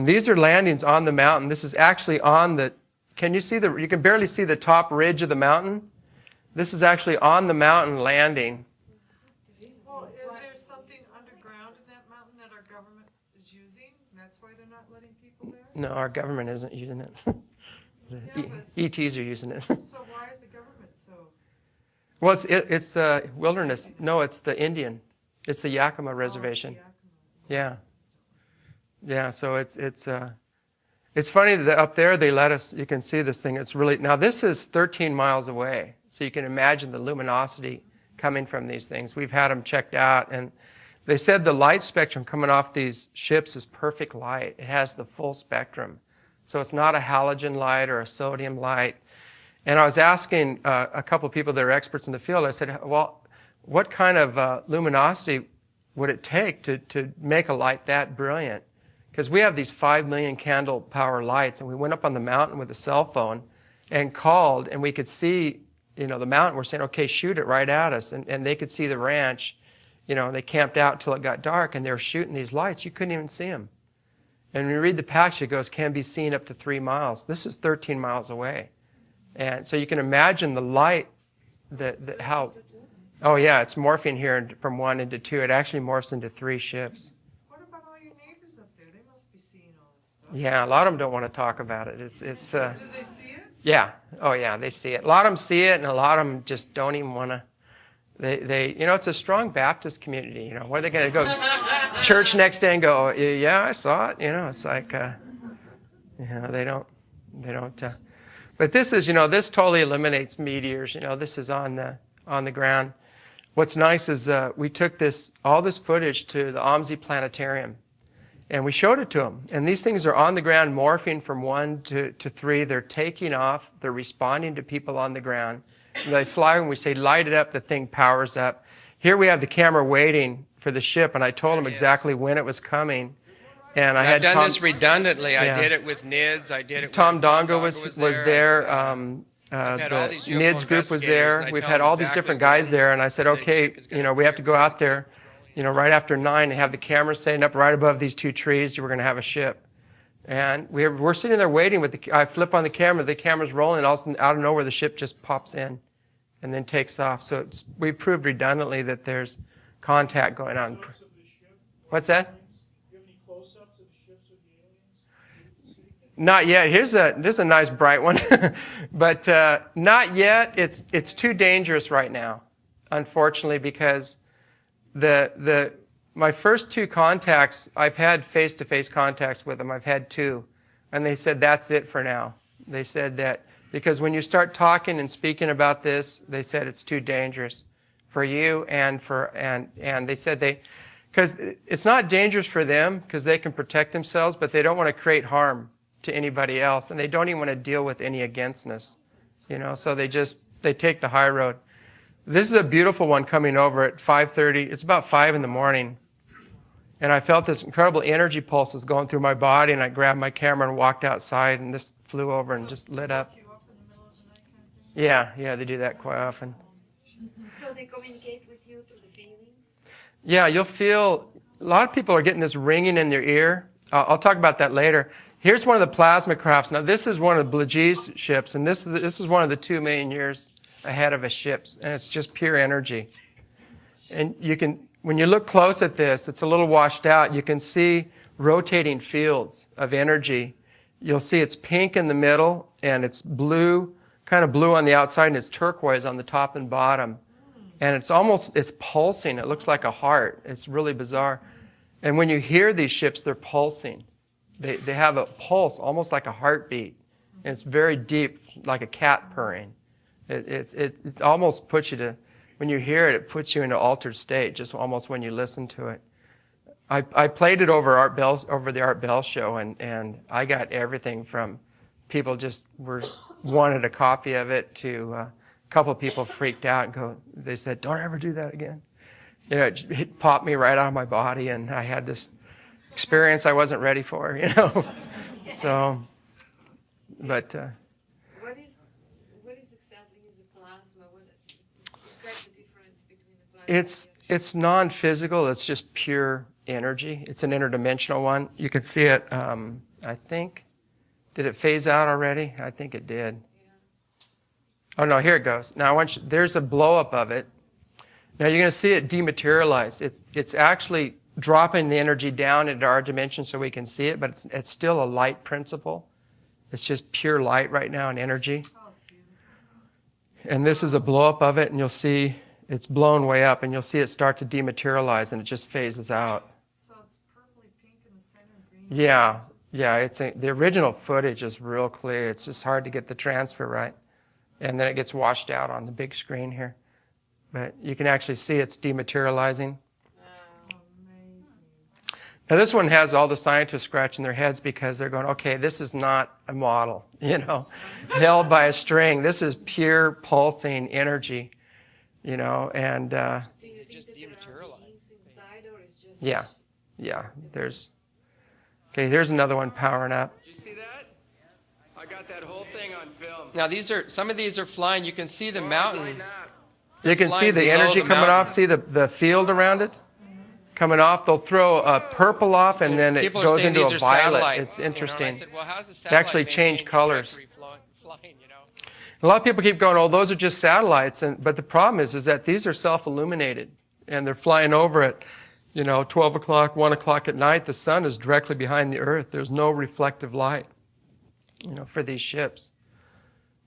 These are landings on the mountain. This is actually on the... Can you see you can barely see the top ridge of the mountain. This is actually on the mountain landing. Well, is there something underground in that mountain that our government is using? And that's why they're not letting people there? No, our government isn't using it. Yeah, ETs are using it. So why is the government so... Well, it's the wilderness. No, it's the Indian. It's the Yakima reservation. Yeah. Yeah, so it's funny that up there they let us, you can see this thing. It's really, now this is 13 miles away. So you can imagine the luminosity coming from these things. We've had them checked out, and they said the light spectrum coming off these ships is perfect light. It has the full spectrum. So it's not a halogen light or a sodium light. And I was asking a couple of people that are experts in the field, I said, well, what kind of luminosity would it take to make a light that brilliant? Because we have these 5 million candle power lights, and we went up on the mountain with a cell phone and called, and we could see, the mountain. We're saying, okay, shoot it right at us. And they could see the ranch, and they camped out till it got dark, and they were shooting these lights. You couldn't even see them. And when you read the package, it goes, can be seen up to 3 miles. This is 13 miles away. And so you can imagine the light, how, oh yeah, it's morphing here from 1 into 2. It actually morphs into 3 ships. What about all your neighbors up there? They must be seeing all this stuff. Yeah, a lot of them don't want to talk about it. It's. Do they see it? Yeah. Oh yeah, they see it. A lot of them see it, and a lot of them just don't even want to. They it's a strong Baptist community. Where are they going to go? Church next day and go, oh, yeah, I saw it. It's like, they don't. But this is, this totally eliminates meteors. This is on the ground. What's nice is we took all this footage to the OMSI Planetarium, and we showed it to them. And these things are on the ground, morphing from 1 to 3. They're taking off. They're responding to people on the ground. They fly, and we say, light it up. The thing powers up. Here we have the camera waiting for the ship, and I told them exactly when it was coming. And I had done this redundantly. Yeah. I did it with NIDS. I did it Tom with Dongo was there. The NIDS group was there. We've had all these different guys there, and I said, okay, we have to go out there, right after 9 and have the camera setting up right above these 2 trees. We're going to have a ship. And we're sitting there waiting I flip on the camera's rolling, and all of a sudden, out of nowhere, the ship just pops in and then takes off. So we've proved redundantly that there's contact going on. What's that? Not yet. Here's a nice bright one, but not yet. It's too dangerous right now, unfortunately, because my first 2 contacts, I've had face-to-face contacts with them. I've had 2, and they said that's it for now. They said that because when you start talking and speaking about this, they said it's too dangerous for you and they said because it's not dangerous for them because they can protect themselves, but they don't want to create harm to anybody else, and they don't even want to deal with any againstness, so they take the high road. This is a beautiful one coming over at 5:30. It's about 5 in the morning, and I felt this incredible energy pulses going through my body, and I grabbed my camera and walked outside, and this flew over and just lit up. You up in the middle of the night kind of thing? Yeah, they do that quite often. So they communicate with you through the feelings? Yeah, you'll feel, a lot of people are getting this ringing in their ear. I'll talk about that later. Here's one of the plasma crafts. Now, this is one of the Blajee's ships, and this is one of the 2 million years ahead of his ships, and it's just pure energy. And when you look close at this, it's a little washed out. You can see rotating fields of energy. You'll see it's pink in the middle, and it's blue, kind of blue on the outside, and it's turquoise on the top and bottom. And it's pulsing. It looks like a heart. It's really bizarre. And when you hear these ships, they're pulsing. They have a pulse, almost like a heartbeat. And it's very deep, like a cat purring. It almost puts you to, when you hear it, it puts you in an altered state, just almost when you listen to it. I played it over the Art Bell show, and I got everything from people just wanted a copy of it to a couple of people freaked out and they said, don't ever do that again. It popped me right out of my body, and I had this experience I wasn't ready for, So, but What is exactly the plasma? Describe the difference between the plasma. it's non-physical. It's just pure energy. It's an interdimensional one. You can see it. I think. Did it phase out already? I think it did. Yeah. Oh no, here it goes. Now there's a blow up of it. Now you're going to see it dematerialize. It's actually dropping the energy down into our dimension so we can see it, but it's still a light principle. It's just pure light right now and energy. And this is a blow up of it, and you'll see it's blown way up, and you'll see it start to dematerialize, and it just phases out. So it's purpley pink in the center and green. Yeah. The original footage is real clear. It's just hard to get the transfer right, and then it gets washed out on the big screen here. But you can actually see it's dematerializing. Amazing. Now this one has all the scientists scratching their heads because they're going, okay, this is not a model, held by a string. This is pure pulsing energy, and It just dematerialized. Inside, or it's just yeah. Here's another one powering up. Did you see that? I got that whole thing on film. Now some of these are flying. You can see the mountain. You can see the energy coming off. See the field around it coming off. They'll throw a purple off, and then it goes into a violet. It's interesting. They actually change colors. A lot of people keep going, oh, those are just satellites. But the problem is that these are self-illuminated, and they're flying over at 12 o'clock, 1 o'clock at night. The sun is directly behind the Earth. There's no reflective light, for these ships.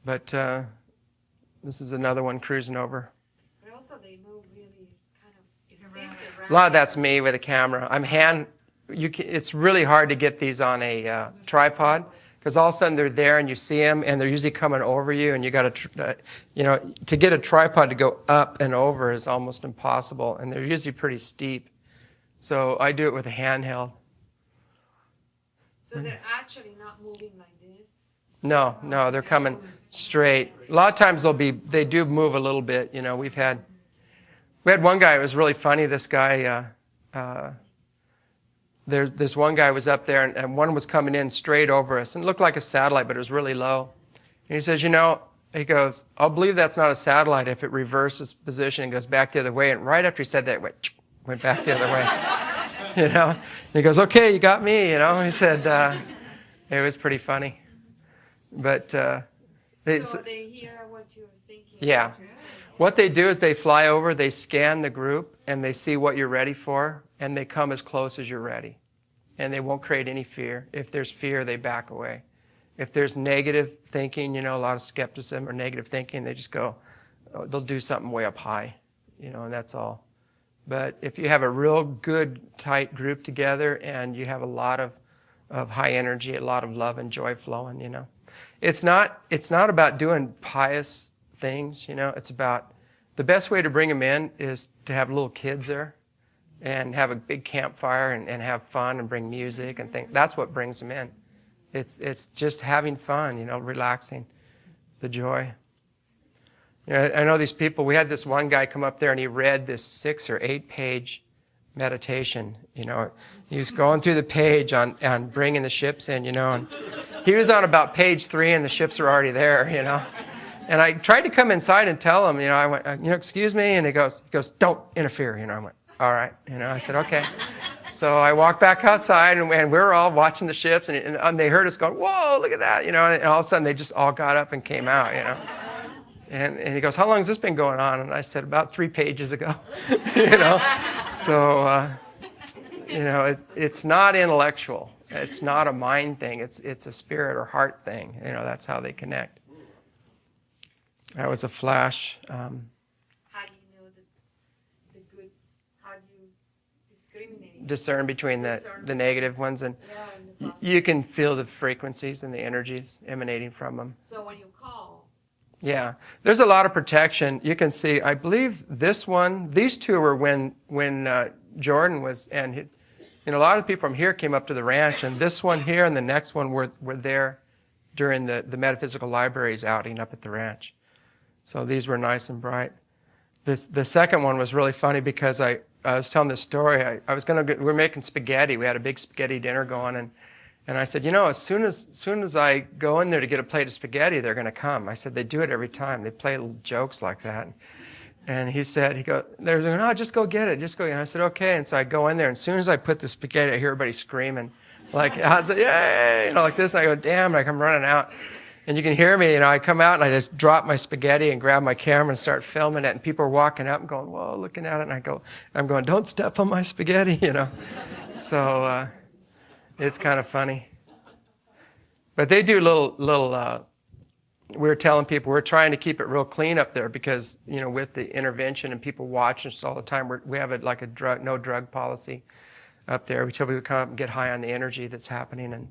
But this is another one cruising over. But also they move really kind of, it seems around. A lot of that's me with a camera. It's really hard to get these on a tripod because all of a sudden they're there and you see them and they're usually coming over you, and you got to, to get a tripod to go up and over is almost impossible, and they're usually pretty steep. So I do it with a handheld. So they're actually not moving like this? No, they're coming straight. A lot of times they do move a little bit. We had one guy. It was really funny. This guy, this one guy was up there, and one was coming in straight over us, and it looked like a satellite, but it was really low. And he says, he goes, I'll believe that's not a satellite if it reverses position and goes back the other way. And right after he said that, it went back the other way. And he goes, okay, you got me. He said, it was pretty funny. But so they hear what you're thinking. Yeah. What they do is they fly over, they scan the group, and they see what you're ready for, and they come as close as you're ready. And they won't create any fear. If there's fear, they back away. If there's negative thinking, a lot of skepticism or negative thinking, they just go, they'll do something way up high, and that's all. But if you have a real good, tight group together and you have a lot of high energy, a lot of love and joy flowing, it's not about doing pious things, it's about, the best way to bring them in is to have little kids there and have a big campfire and have fun and bring music and things. That's what brings them in. It's just having fun, relaxing, the joy. I know these people. We had this one guy come up there and he read this 6 or 8 page meditation. He was going through the page on bringing the ships in. And he was on about page 3 and the ships are already there. And I tried to come inside and tell him. I went, excuse me, and he goes, don't interfere. I went, all right. I said, okay. So I walked back outside and we were all watching the ships and they heard us going, whoa, look at that. And all of a sudden they just all got up and came out. And he goes, how long has this been going on? And I said, about 3 pages ago. So, it's not intellectual. It's not a mind thing. It's a spirit or heart thing. That's how they connect. That was a flash. How do you know the good? How do you discriminate? Discern between the negative ones. And you can feel the frequencies and the energies emanating from them. So when you call. Yeah, there's a lot of protection. You can see, I believe these two were when Jordan was, and a lot of the people from here came up to the ranch, and this one here and the next one were there during the metaphysical libraries outing up at the ranch. So these were nice and bright. The second one was really funny because I was telling this story. We were making spaghetti. We had a big spaghetti dinner going, and I said, as soon as I go in there to get a plate of spaghetti, they're going to come. I said, they do it every time. They play little jokes like that. And they're going, no, just go get it. Just go. And I said, okay. And so I go in there, and as soon as I put the spaghetti, I hear everybody screaming. I was like, yay, like this. And I go, damn, like I'm running out. And you can hear me, I come out and I just drop my spaghetti and grab my camera and start filming it. And people are walking up and going, whoa, looking at it. And I'm going, don't step on my spaghetti, So it's kind of funny. But they do little we were telling people we're trying to keep it real clean up there because, with the intervention and people watching us all the time, we have no drug policy up there. We tell people to come up and get high on the energy that's happening.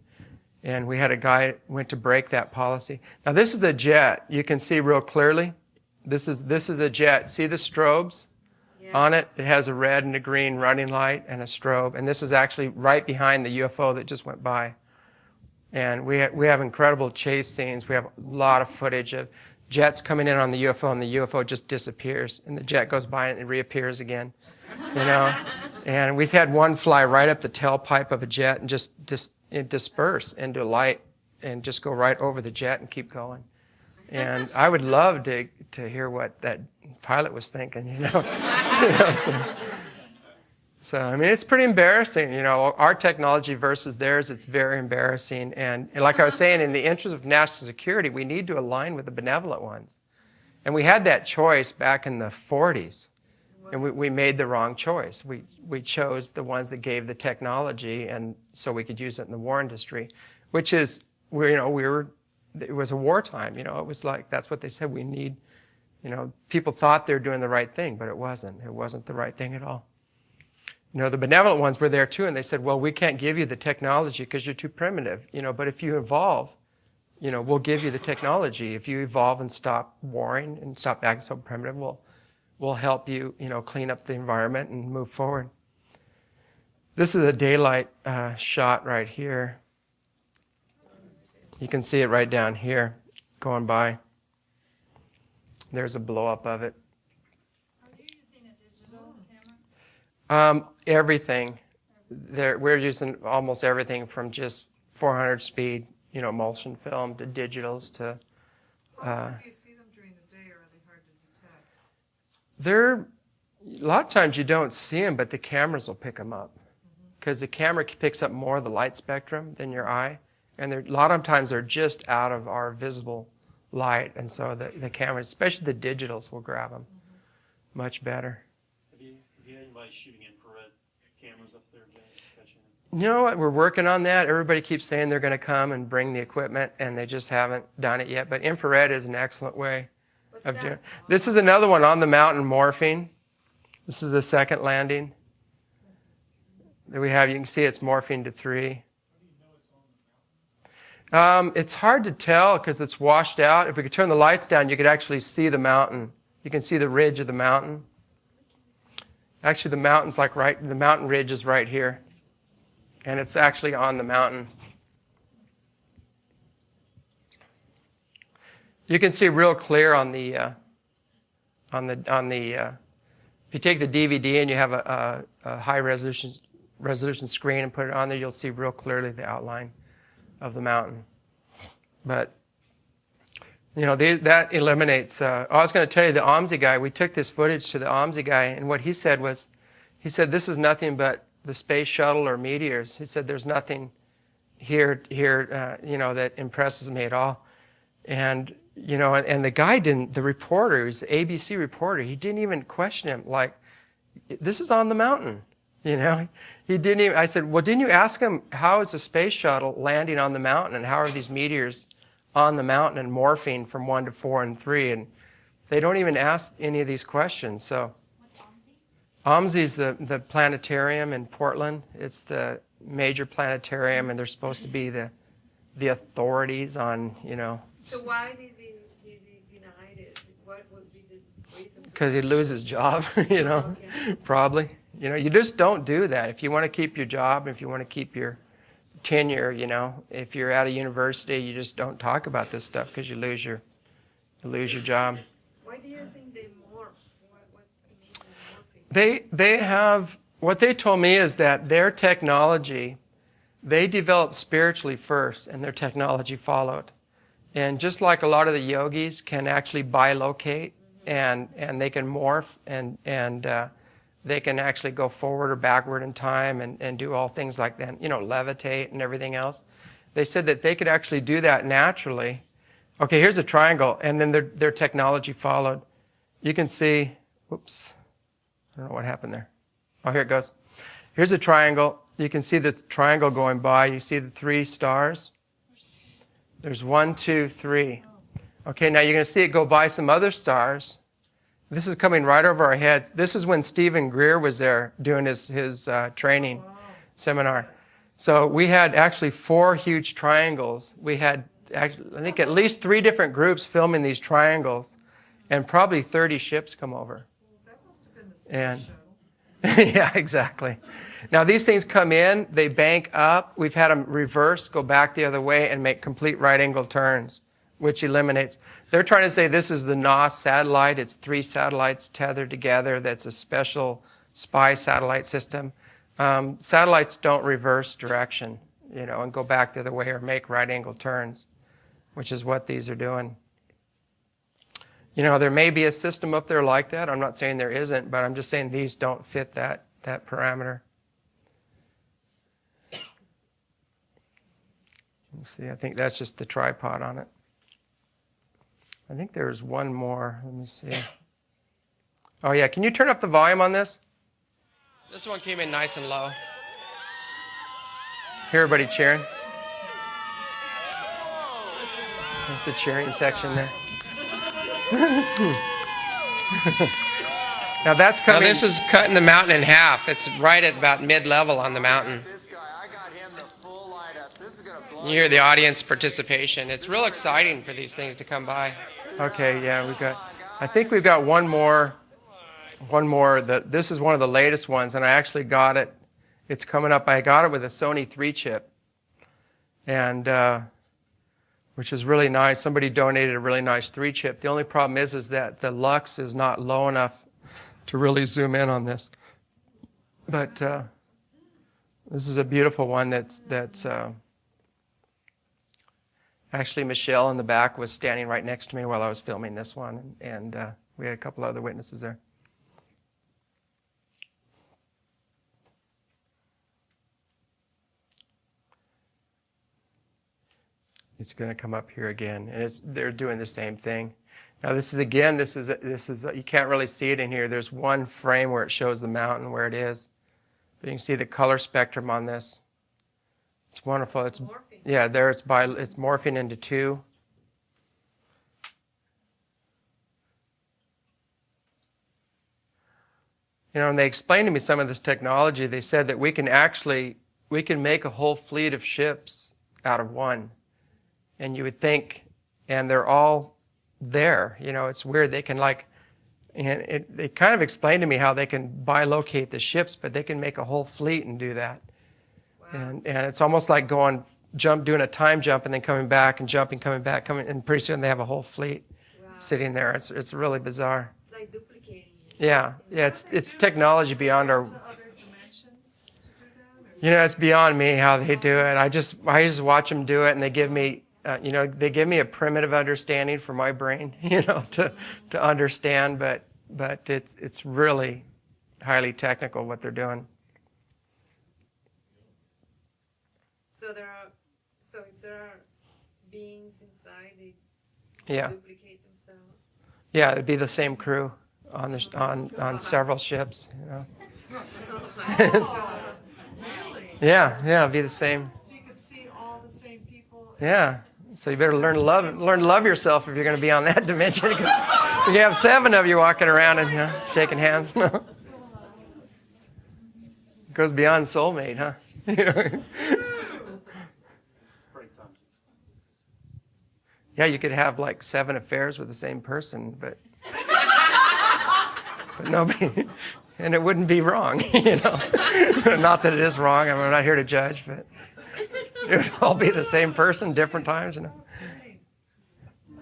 And we had a guy went to break that policy. Now this is a jet. You can see real clearly. This is a jet. See the strobes? On it, it has a red and a green running light and a strobe. And this is actually right behind the UFO that just went by. And we have incredible chase scenes. We have a lot of footage of jets coming in on the UFO, and the UFO just disappears. And the jet goes by and it reappears again. You know? And we've had one fly right up the tailpipe of a jet and just disperse into light and just go right over the jet and keep going. And I would love to hear what that pilot was thinking, you know. So, I mean, it's pretty embarrassing, you know. Our technology versus theirs, it's very embarrassing. And like I was saying, in the interest of national security, we need to align with the benevolent ones. And we had that choice back in the 40s. And we made the wrong choice. We chose the ones that gave the technology, and so we could use it in the war industry, which is, it was a wartime, you know. It was like, that's what they said we need. You know, people thought they were doing the right thing, but it wasn't. It wasn't the right thing at all. You know, the benevolent ones were there too, and they said, well, we can't give you the technology because you're too primitive, you know, but if you evolve, you know, we'll give you the technology. If you evolve and stop warring and stop acting so primitive, we'll help you, you know, clean up the environment and move forward. This is a daylight shot right here. You can see it right down here going by. There's a blow up of it. Are you using a digital camera? Everything. We're using almost everything from just 400 speed, you know, emulsion film to digitals to. How hard do you see them during the day, or are they hard to detect? A lot of times you don't see them, but the cameras will pick them up, because the camera picks up more of the light spectrum than your eye, and a lot of times they're just out of our visible light, and so the cameras, especially the digitals, will grab them much better. Have you had anybody shooting infrared cameras up there, Jay? You know what? We're working on that. Everybody keeps saying they're going to come and bring the equipment, and they just haven't done it yet. But infrared is an excellent way of doing it. This is another one on the mountain morphing. This is the second landing that we have. You can see it's morphing to 3. It's hard to tell because it's washed out. If we could turn the lights down, you could actually see the mountain. You can see the ridge of the mountain. Actually, the mountain's like the mountain ridge is right here. And it's actually on the mountain. You can see real clear on the if you take the DVD and you have a high resolution screen and put it on there, you'll see real clearly the outline of the mountain. But, you know, that eliminates, I was going to tell you, the OMSI guy, we took this footage to the OMSI guy, and what he said was, this is nothing but the space shuttle or meteors. He said, there's nothing here, you know, that impresses me at all. And, you know, and the guy didn't, the reporter, he was an ABC reporter, he didn't even question him, like, this is on the mountain, you know. He didn't even, I said, well, didn't you ask him, how is a space shuttle landing on the mountain, and how are these meteors on the mountain and morphing from 1 to 4 and 3? And they don't even ask any of these questions. So What's OMSI? OMSI is the planetarium in Portland. It's the major planetarium, and they're supposed to be the authorities on, you know. So why did he deny it? What would be the reason? Because he'd lose his job, you know, Okay. probably. You know, you just don't do that. If you want to keep your job, if you want to keep your tenure, you know, if you're at a university, you just don't talk about this stuff because you lose your job. Why do you think they morph? What's the meaning of morphing? They have, what they told me is that their technology, they developed spiritually first, and their technology followed. And just like a lot of the yogis can actually bilocate, and they can morph, and they can actually go forward or backward in time and do all things like that, you know, levitate and everything else. They said that they could actually do that naturally. Okay, here's a triangle, and then their technology followed. You can see, whoops, I don't know what happened there. Oh, here it goes. Here's a triangle. You can see the triangle going by. You see the 3 stars. There's 1, 2, 3. Okay, now you're going to see it go by some other stars. This is coming right over our heads. This is when Stephen Greer was there doing his training seminar. So we had actually 4 huge triangles. We had, actually, I think, at least 3 different groups filming these triangles, and probably 30 ships come over. Well, that must have been the And yeah, exactly. Now these things come in, they bank up. We've had them reverse, go back the other way, and make complete right angle turns, which eliminates. They're trying to say this is the NOS satellite. It's 3 satellites tethered together. That's a special spy satellite system. Satellites don't reverse direction, and go back the other way or make right angle turns, which is what these are doing. There may be a system up there like that. I'm not saying there isn't, but I'm just saying these don't fit that parameter. Let's see, I think that's just the tripod on it. I think there's one more. Let me see. Oh yeah, can you turn up the volume on this? This one came in nice and low. Hear everybody cheering? There's the cheering section there. Now that's coming. Now this is cutting the mountain in half. It's right at about mid-level on the mountain. This guy, I got him the full light up. This is gonna blow. You hear the audience participation. It's real exciting for these things to come by. Okay, yeah, I think we've got one more. This is one of the latest ones, and I actually got it. It's coming up. I got it with a Sony 3 chip, and which is really nice. Somebody donated a really nice 3 chip. The only problem is that the lux is not low enough to really zoom in on this. But this is a beautiful one. That's actually Michelle in the back was standing right next to me while I was filming this one, and we had a couple other witnesses there. It's going to come up here again, and they're doing the same thing. Now this is you can't really see it in here. There's one frame where it shows the mountain where it is, but you can see the color spectrum on this. It's wonderful. It's morphing. Yeah, there it's morphing into 2. And they explained to me some of this technology. They said that we can make a whole fleet of ships out of one. And you would think, and they're all there. It's weird. They can they kind of explained to me how they can bilocate the ships, but they can make a whole fleet and do that. Wow. And it's almost like doing a time jump and then coming back and jumping, coming back, and pretty soon they have a whole fleet sitting there. It's really bizarre. It's like duplicating it. Yeah. It's technology beyond our. It's beyond me how they do it. I just watch them do it, and they give me. They give me a primitive understanding for my brain, to understand, but it's really highly technical what they're doing. So if there are beings inside, they duplicate themselves. Yeah, it'd be the same crew on several ships. Really? Yeah, it'd be the same. So you could see all the same people. Yeah. So you better learn to love yourself if you're going to be on that dimension, because you have 7 of you walking around and shaking hands. It goes beyond soulmate, huh? Yeah, you could have 7 affairs with the same person, but nobody, and it wouldn't be wrong, Not that it is wrong. I'm not here to judge, but. It would all be the same person, different times,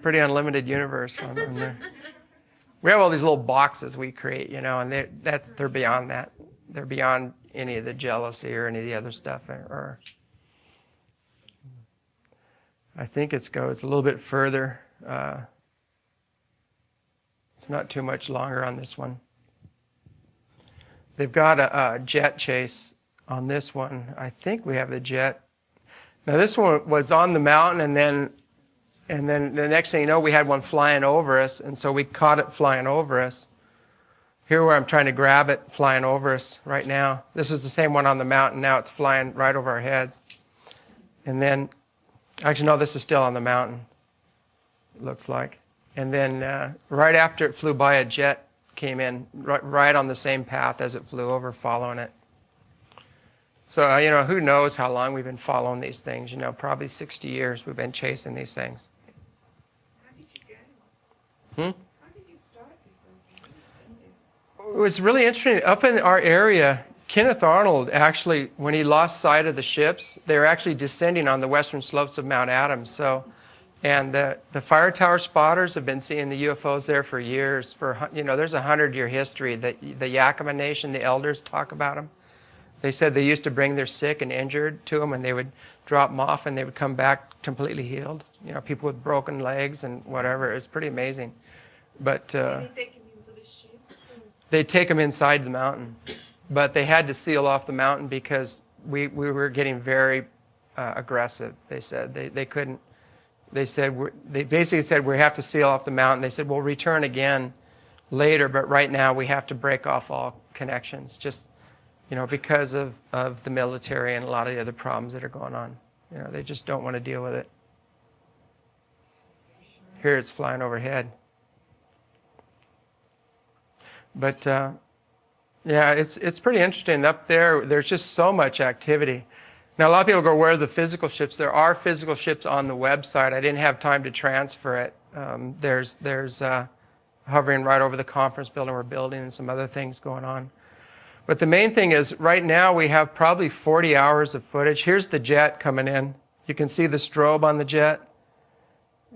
Pretty unlimited universe on there. We have all these little boxes we create, and they're beyond that. They're beyond any of the jealousy or any of the other stuff. Or I think it goes a little bit further. It's not too much longer on this one. They've got a jet chase on this one. I think we have the jet. Now this one was on the mountain, and then the next thing you know, we had one flying over us, and so we caught it flying over us. Here where I'm trying to grab it, flying over us right now. This is the same one on the mountain. Now it's flying right over our heads. And then, actually no, this is still on the mountain, it looks like. And then right after it flew by, a jet came in right on the same path as it flew over, following it. So, who knows how long we've been following these things. Probably 60 years we've been chasing these things. How did you get one? How did you start this? it was really interesting. Up in our area, Kenneth Arnold actually, when he lost sight of the ships, they were actually descending on the western slopes of Mount Adams. So, and the fire tower spotters have been seeing the UFOs there for years. There's a 100-year history. The Yakima Nation, the elders talk about them. They said they used to bring their sick and injured to them, and they would drop them off, and they would come back completely healed. People with broken legs and whatever. It was pretty amazing. But Did they take him into the ships? they'd take them inside the mountain, but they had to seal off the mountain because we were getting very aggressive. They said they couldn't. They basically said we have to seal off the mountain. They said we'll return again later, but right now we have to break off all connections, just because of the military and a lot of the other problems that are going on. They just don't want to deal with it. Here it's flying overhead. But yeah, it's pretty interesting. Up there, there's just so much activity. Now, a lot of people go, where are the physical ships? There are physical ships on the website. I didn't have time to transfer it. There's hovering right over the conference building we're building and some other things going on. But the main thing is, right now we have probably 40 hours of footage. Here's the jet coming in. You can see the strobe on the jet.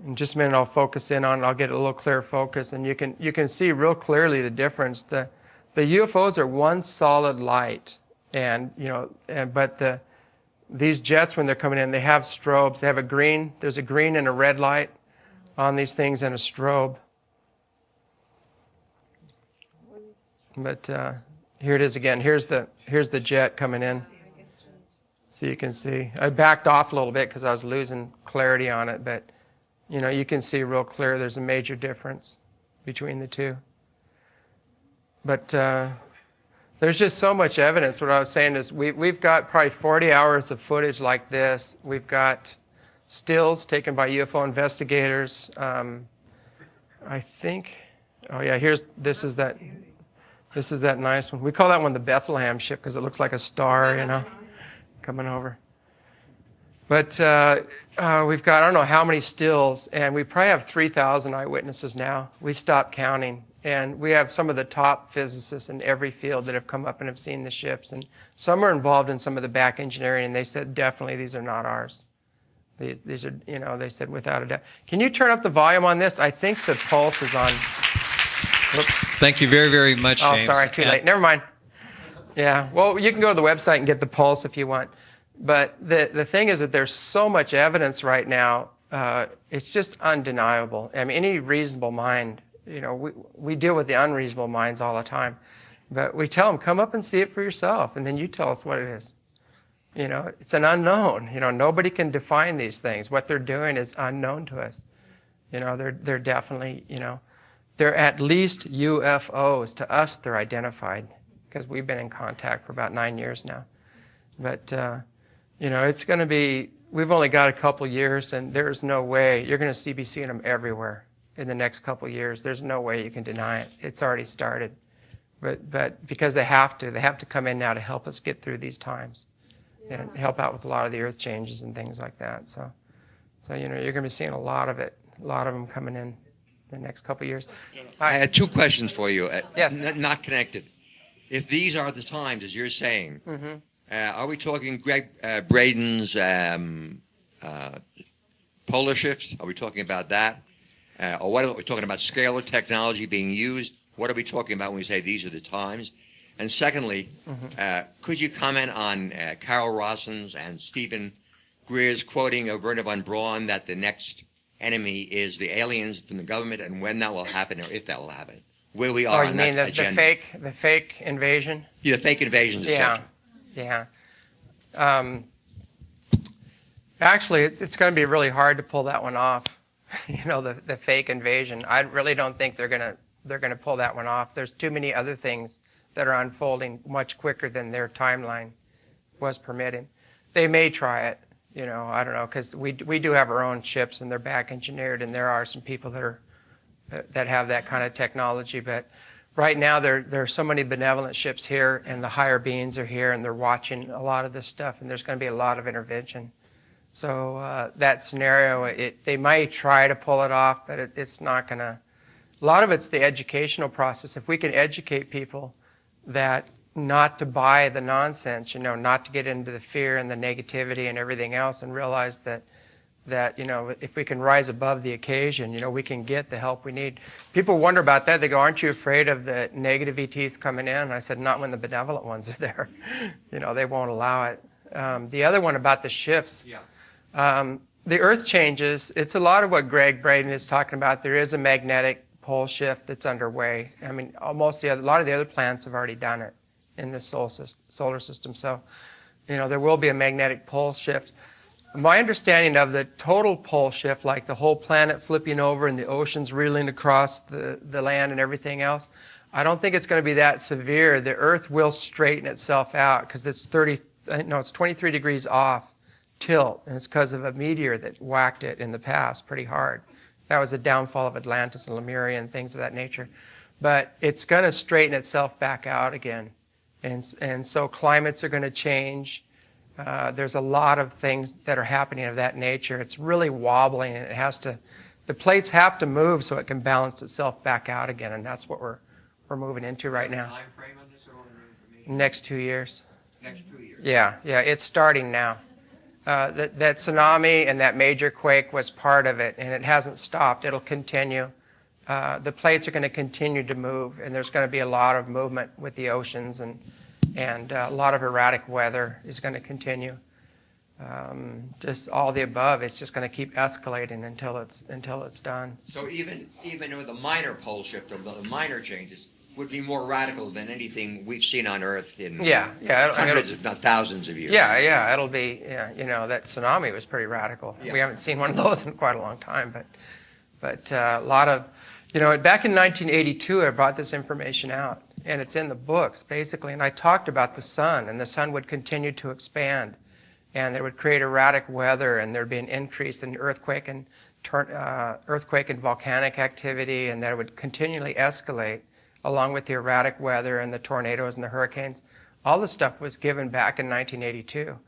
In just a minute, I'll focus in on it. I'll get a little clear focus, and you can see real clearly the difference. The UFOs are one solid light, but these jets, when they're coming in, they have strobes. They have a green. There's a green and a red light on these things, and a strobe. But here it is again. Here's the jet coming in. So you can see. I backed off a little bit because I was losing clarity on it, but you can see real clear there's a major difference between the two. But there's just so much evidence. What I was saying is we've got probably 40 hours of footage like this. We've got stills taken by UFO investigators. I think, oh yeah, this is that nice one. We call that one the Bethlehem ship because it looks like a star, coming over. But we've got, I don't know how many stills, and we probably have 3,000 eyewitnesses now. We stopped counting. And we have some of the top physicists in every field that have come up and have seen the ships. And some are involved in some of the back engineering, and they said, definitely, these are not ours. These are, they said, without a doubt. Can you turn up the volume on this? I think the pulse is on. Whoops. Thank you very, very much, James. Oh, sorry, too late. Never mind. Yeah, well, you can go to the website and get the pulse if you want. But the thing is that there's so much evidence right now, it's just undeniable. I mean, any reasonable mind, we deal with the unreasonable minds all the time. But we tell them, come up and see it for yourself, and then you tell us what it is. It's an unknown. Nobody can define these things. What they're doing is unknown to us. They're definitely, they're at least UFOs. To us, they're identified because we've been in contact for about 9 years now. But, it's going to be, we've only got a couple years, and there's no way you're going to be seeing them everywhere in the next couple years. There's no way you can deny it. It's already started. But because they have to come in now to help us get through these times and help out with a lot of the earth changes and things like that. So you're going to be seeing a lot of it, a lot of them coming in the next couple of years. I had two questions for you. Yes. Not connected. If these are the times, as you're saying, are we talking Greg Braden's polar shifts? Are we talking about that? Or what are we talking about? Scalar technology being used? What are we talking about when we say these are the times? And secondly, could you comment on Carol Rosson's and Stephen Greer's quoting of Werner von Braun that the next enemy is the aliens from the government, and when that will happen, or if that will happen? Where we are on that agenda. Oh, you mean the fake invasion? Yeah, the fake invasions, etc. Yeah. Actually, it's going to be really hard to pull that one off. The fake invasion. I really don't think they're going to pull that one off. There's too many other things that are unfolding much quicker than their timeline was permitting. They may try it. I don't know, because we do have our own ships and they're back engineered, and there are some people that have that kind of technology. But right now there are so many benevolent ships here, and the higher beings are here, and they're watching a lot of this stuff, and there's going to be a lot of intervention. So that scenario, they might try to pull it off, but it's not going to a lot of it's the educational process. If we can educate people that not to buy the nonsense, not to get into the fear and the negativity and everything else, and realize that if we can rise above the occasion, we can get the help we need. People wonder about that. They go, aren't you afraid of the negative ETs coming in? And I said, not when the benevolent ones are there. They won't allow it. The other one about the shifts. Yeah. The Earth changes. It's a lot of what Greg Braden is talking about. There is a magnetic pole shift that's underway. I mean, a lot of the other planets have already done it in the solar system. So, there will be a magnetic pole shift. My understanding of the total pole shift, like the whole planet flipping over and the oceans reeling across the land and everything else, I don't think it's going to be that severe. The Earth will straighten itself out because it's 23 degrees off tilt, and it's because of a meteor that whacked it in the past pretty hard. That was the downfall of Atlantis and Lemuria and things of that nature. But it's going to straighten itself back out again. And so climates are going to change. There's a lot of things that are happening of that nature. It's really wobbling, and the plates have to move so it can balance itself back out again, and that's what we're moving into right now. Time frame on this at all? Information? Next 2 years. Next 2 years. Yeah, it's starting now. That tsunami and that major quake was part of it, and it hasn't stopped. It'll continue. The plates are going to continue to move, and there's going to be a lot of movement with the oceans, and a lot of erratic weather is going to continue. Just all the above. It's just going to keep escalating until it's done. So even with the minor pole shift or the minor changes would be more radical than anything we've seen on Earth in hundreds, if not thousands of years. Yeah, it'll be. That tsunami was pretty radical. Yeah. We haven't seen one of those in quite a long time, but a lot of, back in 1982, I brought this information out. And it's in the books, basically. And I talked about the sun, and the sun would continue to expand. And it would create erratic weather, and there'd be an increase in earthquake and volcanic activity, and that it would continually escalate along with the erratic weather and the tornadoes and the hurricanes. All this stuff was given back in 1982.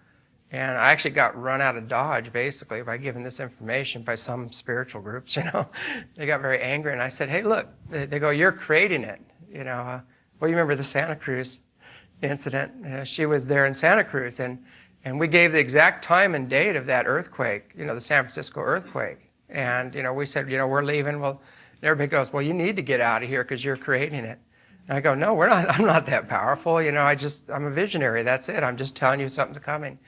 And I actually got run out of Dodge, basically, by giving this information by some spiritual groups, They got very angry, and I said, hey, look, they go, you're creating it, Well, you remember the Santa Cruz incident. She was there in Santa Cruz, and we gave the exact time and date of that earthquake, the San Francisco earthquake. And, we said, we're leaving. Well, and everybody goes, well, you need to get out of here because you're creating it. And I go, no, we're not. I'm not that powerful. I'm a visionary. That's it. I'm just telling you something's coming.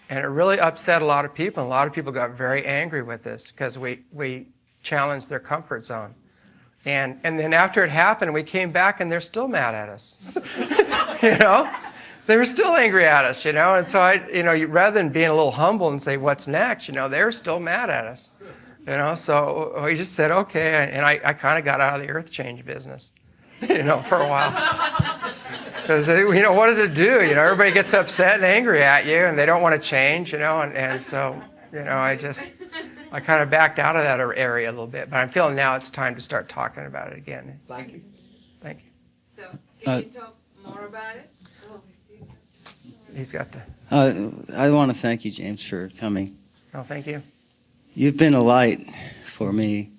And it really upset a lot of people. And a lot of people got very angry with this because we challenged their comfort zone. And then after it happened, we came back, and they're still mad at us. They were still angry at us, And so rather than being a little humble and say, what's next, they're still mad at us. So we just said, okay. And I kind of got out of the earth change business, for a while. Because, what does it do? Everybody gets upset and angry at you, and they don't want to change, and so, I kind of backed out of that area a little bit, but I'm feeling now it's time to start talking about it again. Thank you. Thank you. So, can you talk more about it? He's got the... I want to thank you, James, for coming. Oh, thank you. You've been a light for me.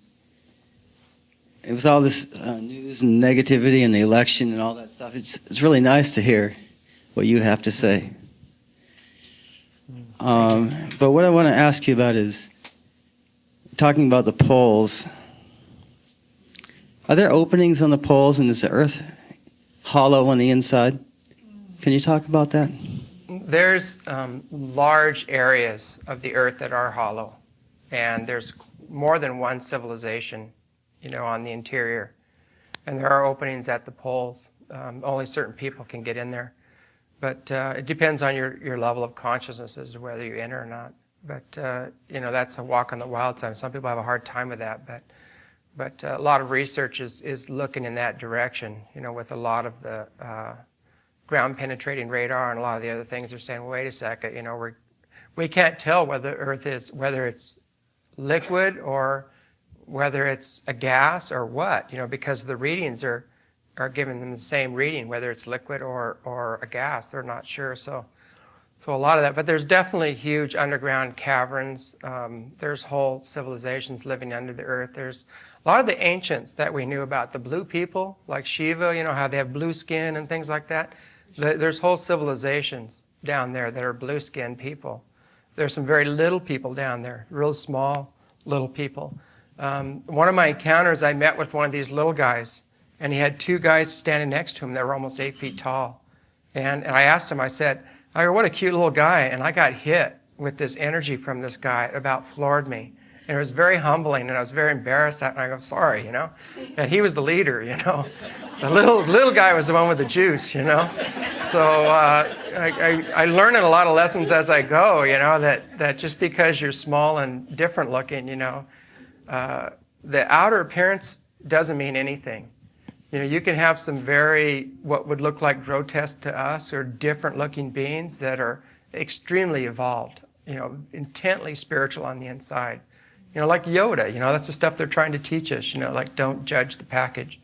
And with all this news and negativity and the election and all that stuff, it's really nice to hear what you have to say. But what I want to ask you about is, talking about the poles, are there openings on the poles, and is the Earth hollow on the inside? Can you talk about that? There's large areas of the Earth that are hollow, and there's more than one civilization, on the interior. And there are openings at the poles. Only certain people can get in there. But it depends on your level of consciousness as to whether you enter or not. But, that's a walk on the wild side. Some people have a hard time with that. But a lot of research is looking in that direction, with a lot of the ground-penetrating radar and a lot of the other things. They're saying, wait a second, we can't tell whether it's liquid or whether it's a gas or what, because the readings are giving them the same reading, whether it's liquid or a gas. They're not sure. So So a lot of that, but there's definitely huge underground caverns. There's whole civilizations living under the earth. There's a lot of the ancients that we knew about, the blue people, like Shiva, you know, how they have blue skin and things like that. There's whole civilizations down there that are blue skinned people. There's some very little people down there, real small little people. One of my encounters, I met with one of these little guys, and he had two guys standing next to him that were almost 8 feet tall. And I asked him, I said, what a cute little guy. And I got hit with this energy from this guy. It about floored me. And it was very humbling, and I was very embarrassed. And I go, sorry, you know. And he was the leader, you know. The little guy was the one with the juice, you know. So I learn a lot of lessons as I go, you know, that just because you're small and different looking, you know, the outer appearance doesn't mean anything. You know, you can have some what would look like grotesque to us or different looking beings that are extremely evolved, you know, intently spiritual on the inside. You know, like Yoda, you know, that's the stuff they're trying to teach us, you know, like don't judge the package.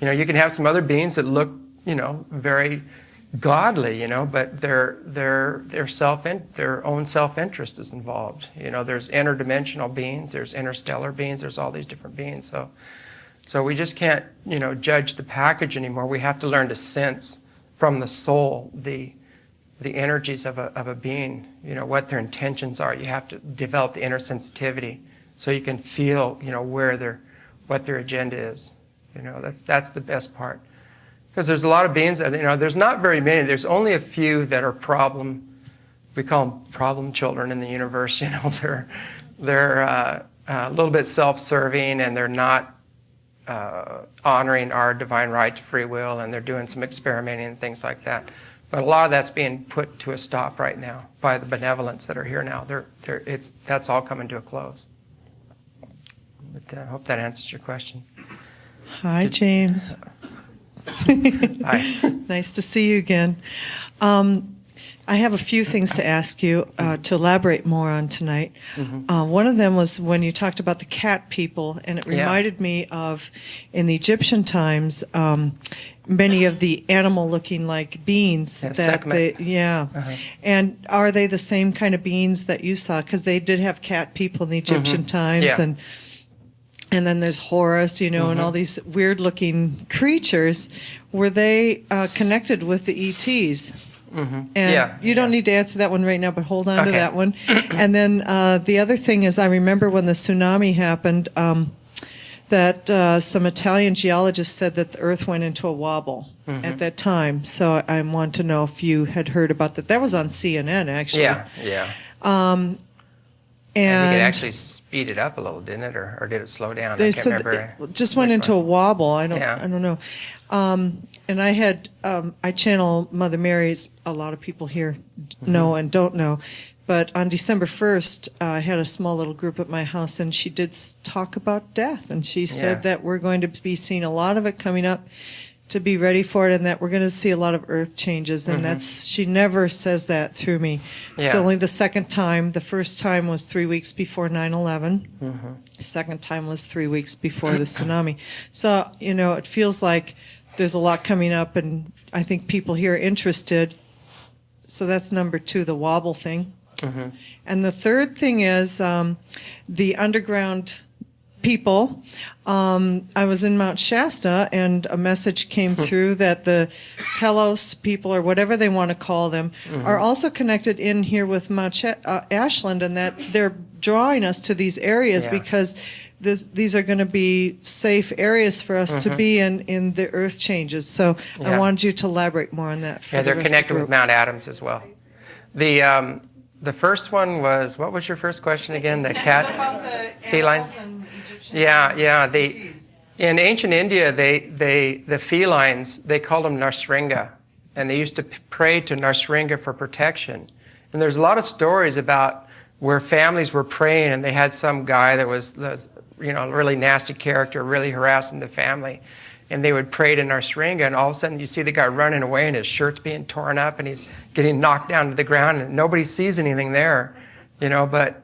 You know, you can have some other beings that look, you know, very godly, you know, but their own self-interest is involved. You know, there's interdimensional beings, there's interstellar beings, there's all these different beings. So we just can't, you know, judge the package anymore. We have to learn to sense from the soul the energies of a being, you know, what their intentions are. You have to develop the inner sensitivity so you can feel, you know, what their agenda is. You know, that's the best part. Because there's a lot of beings, you know, there's not very many. There's only a few that are we call them problem children in the universe. You know, they're a little bit self-serving, and they're not honoring our divine right to free will, and they're doing some experimenting and things like that. But a lot of that's being put to a stop right now by the benevolents that are here now. That's all coming to a close. But I hope that answers your question. Hi, James. Hi. Nice to see you again. I have a few things to ask you to elaborate more on tonight. Mm-hmm. One of them was when you talked about the cat people, and it reminded me of, in the Egyptian times, many of the animal-looking like beings. And are they the same kind of beings that you saw? Because they did have cat people in the Egyptian times, and then there's Horus, you know, and all these weird-looking creatures. Were they connected with the ETs? And you don't need to answer that one right now, but hold on to that one. And then the other thing is, I remember when the tsunami happened, that some Italian geologists said that the Earth went into a wobble at that time. So I want to know if you had heard about that. That was on CNN, actually. And I think it actually speeded up a little, didn't it, or did it slow down? They I can't said remember. it just went into a wobble. I don't know. And I had I channel Mother Mary's. A lot of people here know and don't know, but on December 1st, I had a small little group at my house, and she did talk about death, and she said that we're going to be seeing a lot of it coming up, to be ready for it, and that we're going to see a lot of earth changes. And she never says that through me. It's only the second time. The first time was 3 weeks before 9/11. The second time was 3 weeks before the tsunami. So, you know, it feels like there's a lot coming up, and I think people here are interested. So that's number 2, the wobble thing. And the third thing is the underground people. I was in Mount Shasta, and a message came through that the Telos people, or whatever they want to call them, are also connected in here with Mount Ashland, and that they're drawing us to these areas because these are going to be safe areas for us to be in the earth changes. So I wanted you to elaborate more on that. For they're connected with Mount Adams as well. The first one was, what was your first question again? The cat, about the felines. And Egyptian In ancient India, the felines, they called them Narsringa, and they used to pray to Narsringa for protection. And there's a lot of stories about where families were praying, and they had some guy that was you know, a really nasty character, really harassing the family. And they would pray to Narsringa, and all of a sudden you see the guy running away, and his shirt's being torn up, and he's getting knocked down to the ground, and nobody sees anything there, you know. But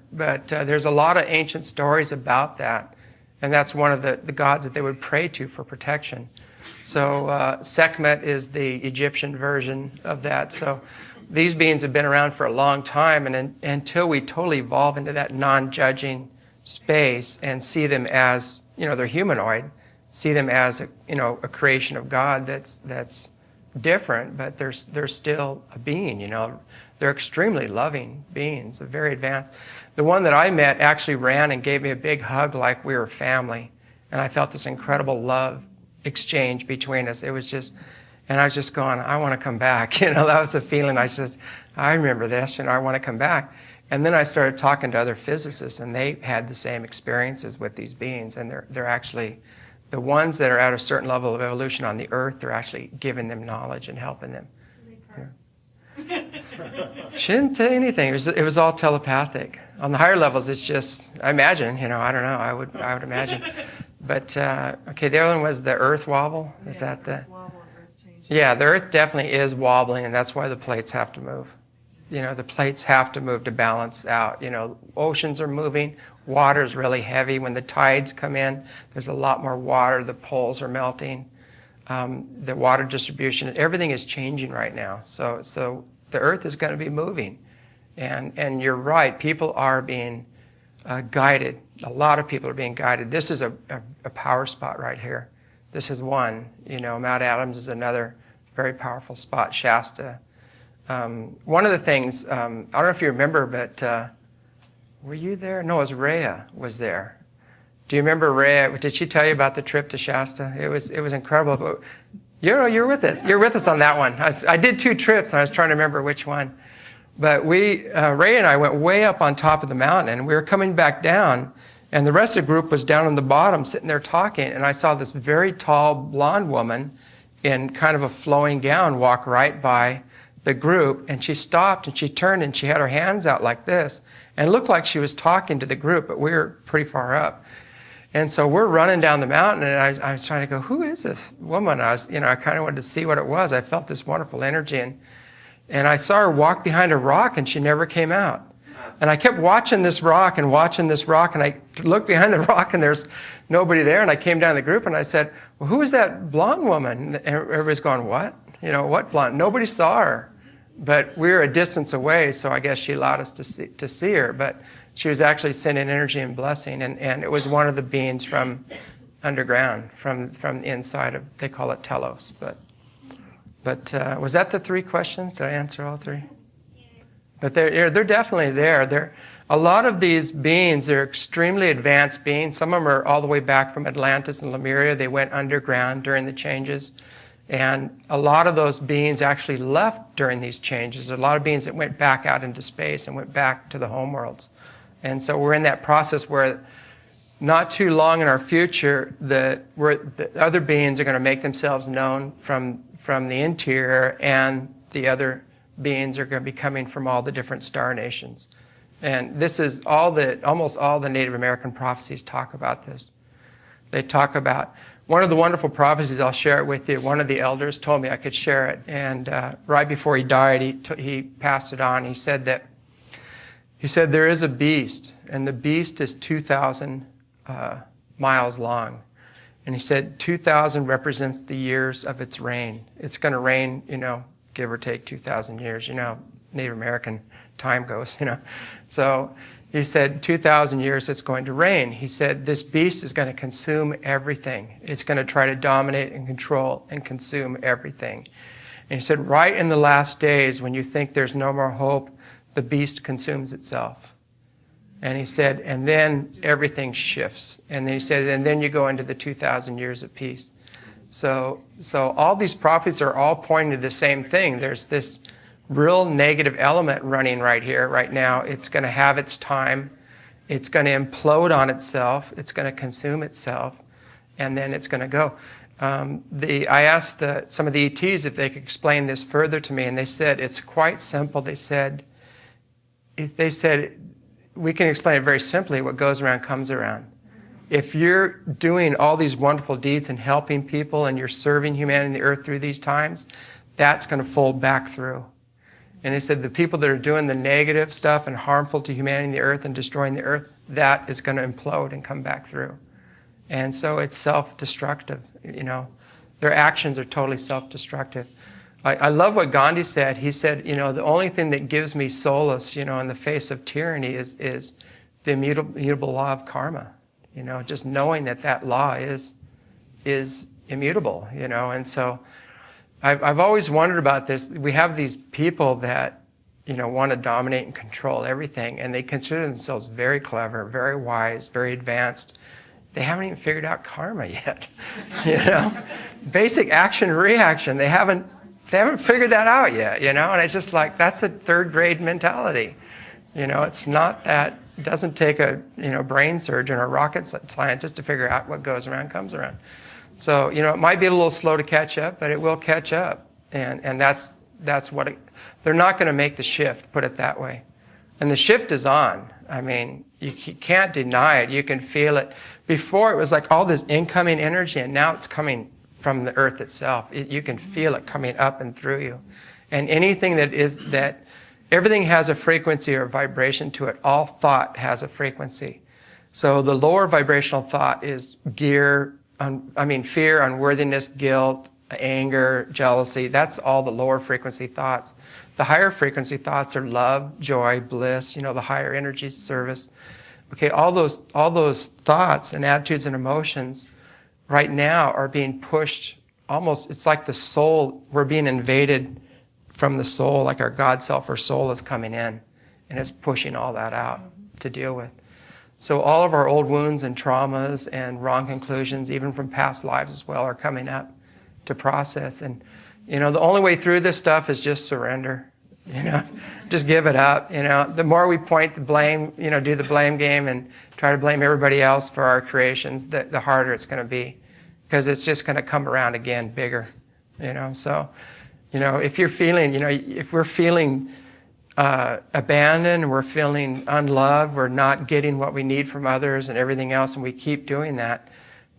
there's a lot of ancient stories about that, and that's one of the gods that they would pray to for protection. So Sekhmet is the Egyptian version of that. So these beings have been around for a long time, and until we totally evolve into that non-judging space and see them as, they're humanoid, see them as a creation of God that's different, but they're still a being. They're extremely loving beings, very advanced. The one that I met actually ran and gave me a big hug like we were family, and I felt this incredible love exchange between us. It was just, and I was just going, I want to come back. That was the feeling. I remember this, I want to come back. And then I started talking to other physicists, and they had the same experiences with these beings, and they're actually, the ones that are at a certain level of evolution on the Earth, they're actually giving them knowledge and helping them. She didn't say anything. It was all telepathic. On the higher levels, it's just, I imagine, I don't know, I would imagine. But, okay, the other one was the Earth wobble. Is that the? Yeah, the Earth definitely is wobbling, and that's why the plates have to move. The plates have to move to balance out. Oceans are moving. Water is really heavy. When the tides come in, there's a lot more water. The poles are melting. The water distribution, everything is changing right now. So the Earth is going to be moving. And you're right, people are being guided. A lot of people are being guided. This is a power spot right here. This is one. Mount Adams is another very powerful spot, Shasta. One of the things, I don't know if you remember, but were you there? No, it was Rhea was there. Do you remember Rhea? Did she tell you about the trip to Shasta? It was incredible. But you're with us. You're with us on that one. I did 2 trips, and I was trying to remember which one. But Rhea and I went way up on top of the mountain, and we were coming back down, and the rest of the group was down on the bottom sitting there talking, and I saw this very tall blonde woman in kind of a flowing gown walk right by the group, and she stopped and she turned and she had her hands out like this, and it looked like she was talking to the group, but we were pretty far up. And so we're running down the mountain, and I was trying to go, who is this woman? I kind of wanted to see what it was. I felt this wonderful energy, and I saw her walk behind a rock, and she never came out. And I kept watching this rock, and I looked behind the rock, and there's nobody there. And I came down to the group, and I said, well, who is that blonde woman? And everybody's going, what? What blonde? Nobody saw her. But we were a distance away, so I guess she allowed us to see her. But she was actually sending energy and blessing, and it was one of the beings from underground, from the inside of, they call it Telos. But was that the 3 questions? Did I answer all 3? But they're definitely there. A lot of these beings are extremely advanced beings. Some of them are all the way back from Atlantis and Lemuria. They went underground during the changes. And a lot of those beings actually left during these changes. A lot of beings that went back out into space and went back to the homeworlds. And so we're in that process where not too long in our future, the other beings are going to make themselves known from the interior, and the other beings are going to be coming from all the different star nations. And this is almost all the Native American prophecies talk about this. They talk about, one of the wonderful prophecies, I'll share it with you, one of the elders told me I could share it, and right before he died, he passed it on. He said there is a beast, and the beast is 2,000 miles long. And he said 2,000 represents the years of its reign. It's going to reign, give or take 2,000 years. Native American time goes, So he said 2,000 years it's going to reign. He said this beast is going to consume everything. It's going to try to dominate and control and consume everything. And he said right in the last days, when you think there's no more hope, the beast consumes itself. And he said, and then everything shifts. And then he said, and then you go into the 2,000 years of peace. So all these prophecies are all pointing to the same thing. There's this real negative element running right here, right now. It's going to have its time. It's going to implode on itself. It's going to consume itself. And then it's going to go. I asked some of the ETs if they could explain this further to me, and they said it's quite simple. They said we can explain it very simply. What goes around comes around. If you're doing all these wonderful deeds and helping people, and you're serving humanity and the earth through these times, that's going to fold back through. And he said the people that are doing the negative stuff and harmful to humanity and the earth and destroying the earth, that is going to implode and come back through. And so it's self-destructive. Their actions are totally self-destructive. I love what Gandhi said. He said, the only thing that gives me solace, in the face of tyranny is the immutable law of karma. Just knowing that law is immutable, and so I've always wondered about this. We have these people that, want to dominate and control everything, and they consider themselves very clever, very wise, very advanced. They haven't even figured out karma yet, Basic action, reaction. They haven't figured that out yet, and it's just like, that's a third grade mentality. It's not that, it doesn't take a, brain surgeon or rocket scientist to figure out what goes around comes around. So, it might be a little slow to catch up, but it will catch up. And that's what they're not going to make the shift, put it that way. And the shift is on. I mean, you can't deny it. You can feel it. Before it was like all this incoming energy, and now it's coming from the earth itself. You can feel it coming up and through you. And anything everything has a frequency or vibration to it. All thought has a frequency. So the lower vibrational thought is fear, unworthiness, guilt, anger, jealousy. That's all the lower frequency thoughts. The higher frequency thoughts are love, joy, bliss, the higher energy, service. Okay, all those thoughts and attitudes and emotions right now are being pushed almost, it's like the soul, we're being invaded from the soul, like our God self or soul is coming in, and it's pushing all that out to deal with. So all of our old wounds and traumas and wrong conclusions, even from past lives as well, are coming up to process. And, the only way through this stuff is just surrender, just give it up. The more we point the blame, do the blame game and try to blame everybody else for our creations, the harder it's going to be, because it's just going to come around again bigger, So, if you're feeling, if we're feeling abandoned, we're feeling unloved, we're not getting what we need from others and everything else, and we keep doing that,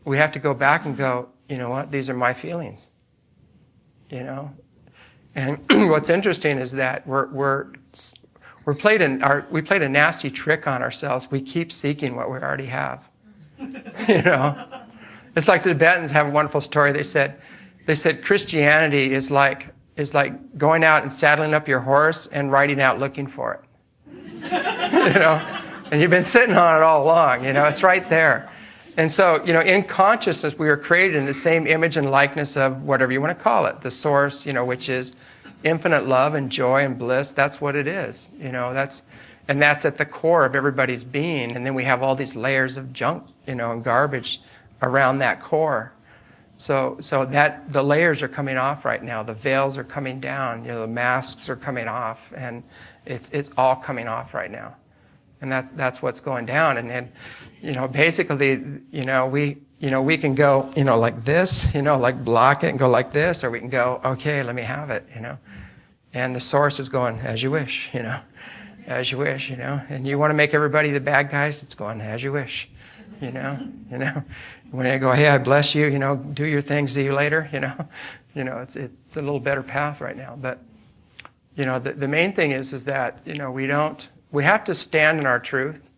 we have to go back and go, you know what, these are my feelings, And what's interesting is that we played a nasty trick on ourselves. We keep seeking what we already have, It's like the Tibetans have a wonderful story. They said Christianity is like going out and saddling up your horse and riding out looking for it. And you've been sitting on it all along, it's right there. And so, in consciousness, we were created in the same image and likeness of whatever you want to call it, the source, which is infinite love and joy and bliss. That's what it is, that's at the core of everybody's being. And then we have all these layers of junk, and garbage around that core. So that the layers are coming off right now. The veils are coming down. The masks are coming off, and it's all coming off right now. And that's what's going down. And basically, we can go, like this, like block it and go like this, or we can go, okay, let me have it, And the source is going, as you wish, as you wish, And you want to make everybody the bad guys, it's going, as you wish, When I go, hey, I bless you, do your thing, see you later, it's a little better path right now. But, the main thing is that, we have to stand in our truth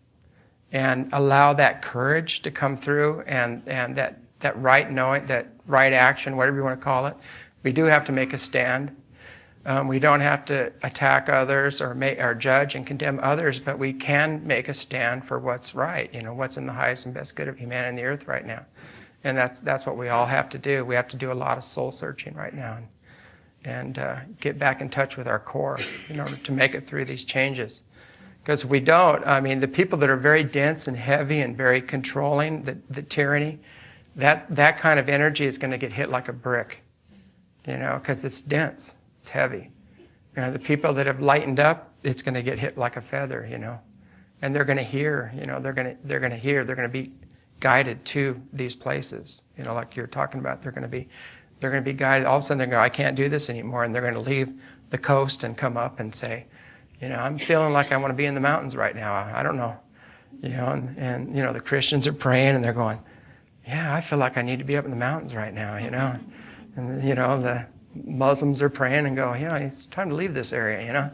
and allow that courage to come through and that right knowing, that right action, whatever you want to call it. We do have to make a stand. We don't have to attack others or judge and condemn others, but we can make a stand for what's right, what's in the highest and best good of humanity and the earth right now. And that's what we all have to do. We have to do a lot of soul searching right now and get back in touch with our core in order to make it through these changes. Because if we don't, the people that are very dense and heavy and very controlling, the tyranny, that kind of energy is going to get hit like a brick, because it's dense, it's heavy. The people that have lightened up, it's going to get hit like a feather, and they're going to hear, they're going to hear, they're going to be guided to these places, like you're talking about. They're going to be guided. All of a sudden, they're going, I can't do this anymore, and they're going to leave the coast and come up and say, I'm feeling like I want to be in the mountains right now. I don't know. And the Christians are praying and they're going, yeah, I feel like I need to be up in the mountains right now, And, the Muslims are praying and go, it's time to leave this area,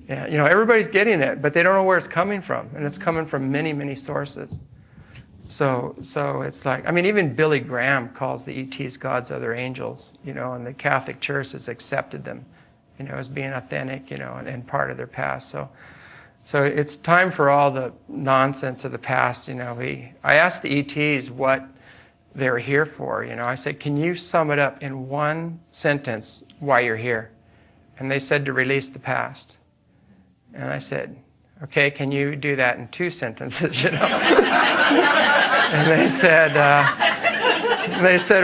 Yeah, everybody's getting it, but they don't know where it's coming from. And it's coming from many, many sources. So it's like, I mean, even Billy Graham calls the ETs God's other angels, and the Catholic Church has accepted them, as being authentic, and part of their past. So it's time for all the nonsense of the past. I asked the ETs what they were here for. I said, can you sum it up in one sentence why you're here? And they said to release the past. And I said, okay, can you do that in two sentences? And they said,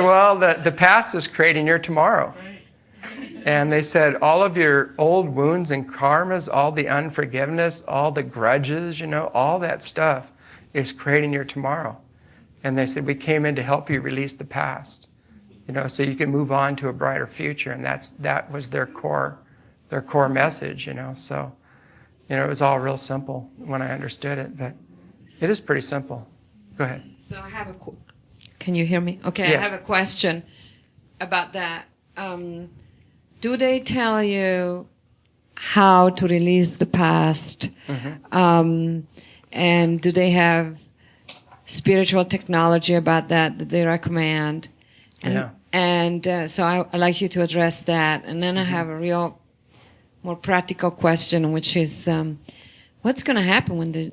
well, the past is creating your tomorrow. And they said, all of your old wounds and karmas, all the unforgiveness, all the grudges, all that stuff is creating your tomorrow. And they said, we came in to help you release the past, so you can move on to a brighter future. And that was their core message, So, it was all real simple when I understood it, but it is pretty simple. Go ahead. So I have can you hear me? Okay, Yes. I have a question about that. Do they tell you how to release the past? Mm-hmm. And do they have spiritual technology about that they recommend? So I'd like you to address that. And then I have a real more practical question, which is what's going to happen when the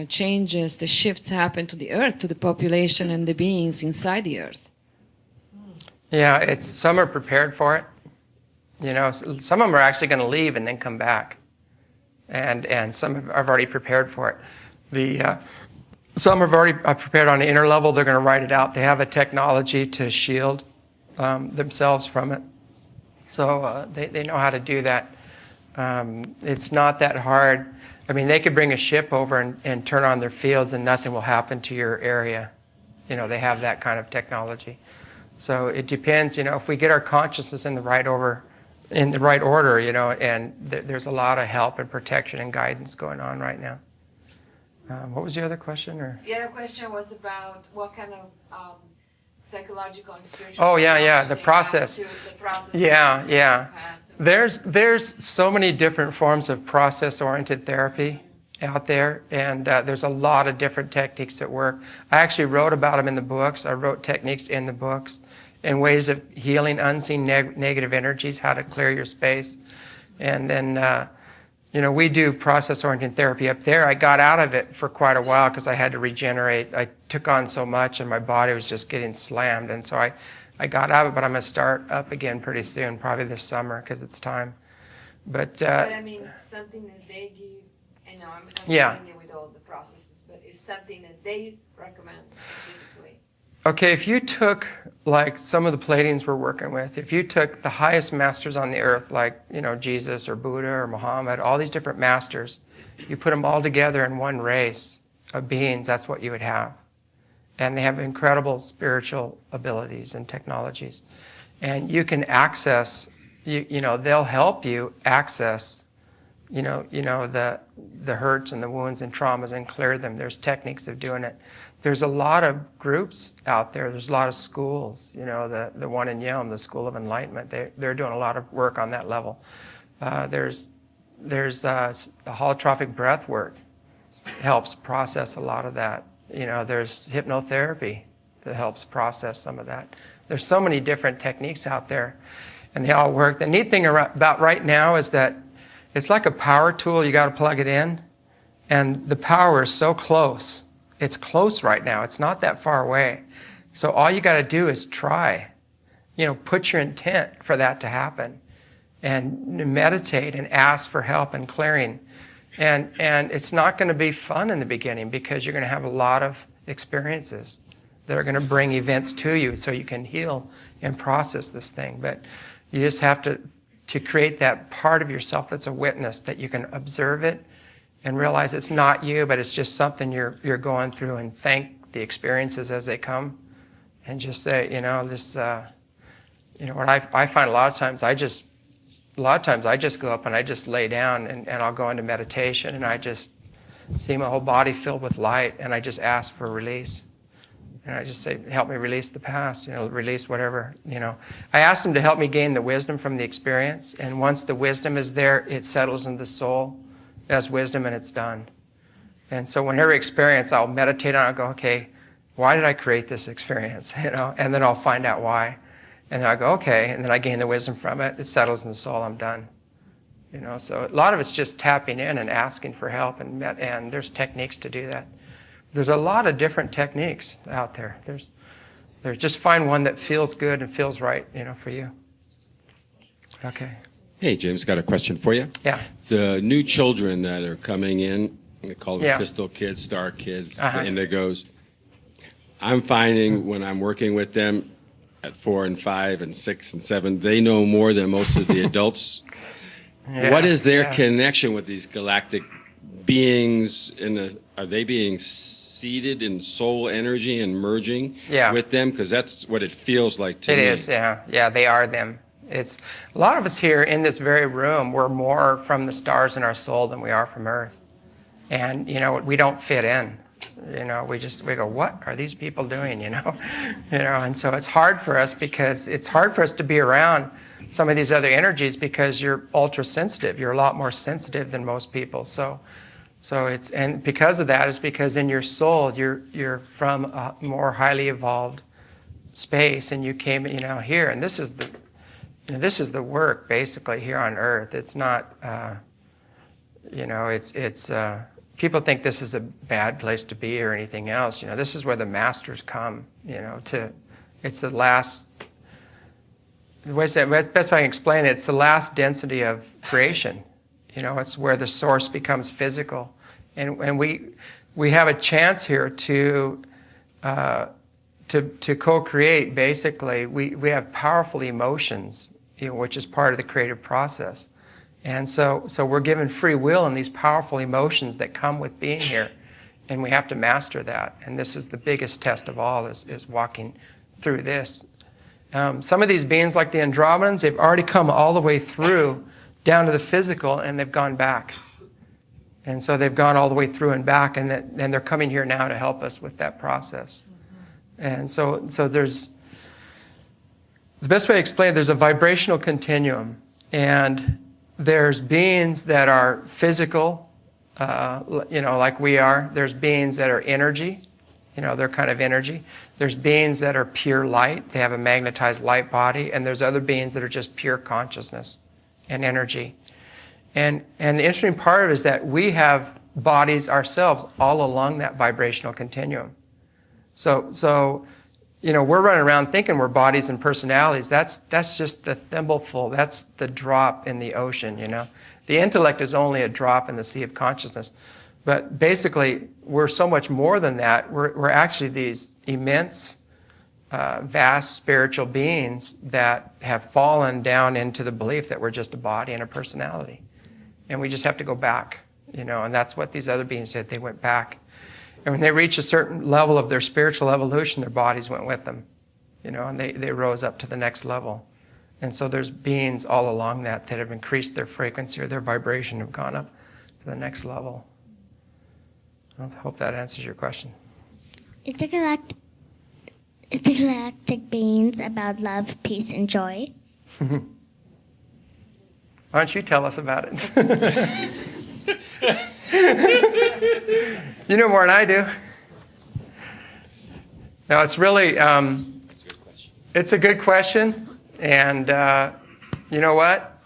changes, the shifts happen to the Earth, to the population and the beings inside the Earth? Yeah, some are prepared for it. Some of them are actually going to leave and then come back. And some have already prepared for it. Some have already prepared on the inner level. They're going to write it out. They have a technology to shield themselves from it. So they know how to do that. It's not that hard. I mean, they could bring a ship over and turn on their fields and nothing will happen to your area. They have that kind of technology. So it depends, if we get our consciousness in the right order, and there's a lot of help and protection and guidance going on right now. What was the other question? The other question was about what kind of psychological and spiritual. Oh yeah, the process. Yeah. There's so many different forms of process-oriented therapy out there, and there's a lot of different techniques that work. I actually wrote about them in the books. I wrote techniques in the books and ways of healing unseen negative energies, how to clear your space. And then, we do process-oriented therapy up there. I got out of it for quite a while because I had to regenerate. I took on so much and my body was just getting slammed. And so I got out of it, but I'm going to start up again pretty soon, probably this summer because it's time. But I mean, something that they give, I'm familiar with all the processes, but it's something that they recommend specifically. Okay, if you took, like some of the Pleiadians we're working with, if you took the highest masters on the earth, like, Jesus or Buddha or Muhammad, all these different masters, you put them all together in one race of beings, that's what you would have. And they have incredible spiritual abilities and technologies. And you can access, they'll help you access, the hurts and the wounds and traumas and clear them. There's techniques of doing it. There's a lot of groups out there. There's a lot of schools. The one in Yelm, the School of Enlightenment, they're doing a lot of work on that level. There's the holotrophic breath work helps process a lot of that. There's hypnotherapy that helps process some of that. There's so many different techniques out there, and they all work. The neat thing about right now is that it's like a power tool. You got to plug it in, and the power is so close. It's close right now. It's not that far away. So all you got to do is try. Put your intent for that to happen, and meditate and ask for help and clearing. And it's not going to be fun in the beginning because you're going to have a lot of experiences that are going to bring events to you so you can heal and process this thing. But you just have to create that part of yourself that's a witness, that you can observe it and realize it's not you, but it's just something you're going through, and thank the experiences as they come, and just say, what I find a lot of times I just go up and I just lay down and I'll go into meditation and I just see my whole body filled with light and I just ask for release. And I just say, help me release the past, release whatever, I ask them to help me gain the wisdom from the experience. And once the wisdom is there, it settles in the soul as wisdom and it's done. And so whenever experience, I'll meditate on it and go, okay, why did I create this experience? And then I'll find out why. And then I go, okay, and then I gain the wisdom from it. It settles in the soul, I'm done. So a lot of it's just tapping in and asking for help, and there's techniques to do that. There's a lot of different techniques out there. There's just find one that feels good and feels right, for you. Okay. Hey, James, got a question for you. Yeah. The new children that are coming in, they call them Yeah. crystal kids, star kids, Uh-huh. the indigos. I'm finding when I'm working with them at 4 and 5 and 6 and 7, they know more than most of the adults. Yeah, What is their yeah. connection with these galactic beings? Are they being seated in soul energy and merging Yeah. with them? Because that's what it feels like to It me. is, yeah. Yeah, they are them. It's a lot of us here in this very room, we're more from the stars in our soul than we are from Earth. And, we don't fit in. We go, what are these people doing, And so it's hard for us because it's hard for us to be around some of these other energies because you're ultra sensitive. You're a lot more sensitive than most people. So and because of that is because in your soul, you're from a more highly evolved space, and you came, here, and this is the work basically here on Earth. It's not, people think this is a bad place to be or anything else. This is where the masters come, it's the last, the best way I can explain it, it's the last density of creation. It's where the source becomes physical. And we have a chance here to co-create, basically. We have powerful emotions, which is part of the creative process. And so we're given free will in these powerful emotions that come with being here. And we have to master that. And this is the biggest test of all, is walking through this. Some of these beings, like the Andromedans, they've already come all the way through down to the physical, and they've gone back. And so they've gone all the way through and back, and they're coming here now to help us with that process. And so there's, the best way to explain it, there's a vibrational continuum, and there's beings that are physical, like we are. There's beings that are energy, they're kind of energy. There's beings that are pure light. They have a magnetized light body, and there's other beings that are just pure consciousness and energy. And the interesting part of it is that we have bodies ourselves all along that vibrational continuum. So we're running around thinking we're bodies and personalities. That's just the thimbleful. That's the drop in the ocean, The intellect is only a drop in the sea of consciousness. But basically, we're so much more than that. We're actually these immense, vast spiritual beings that have fallen down into the belief that we're just a body and a personality. And we just have to go back, and that's what these other beings did. They went back. And when they reached a certain level of their spiritual evolution, their bodies went with them, and they rose up to the next level. And so there's beings all along that have increased their frequency or their vibration, have gone up to the next level. I hope that answers your question. Is the galactic beings about love, peace, and joy? Why don't you tell us about it? You know more than I do. No, it's really, it's a good question. And you know what?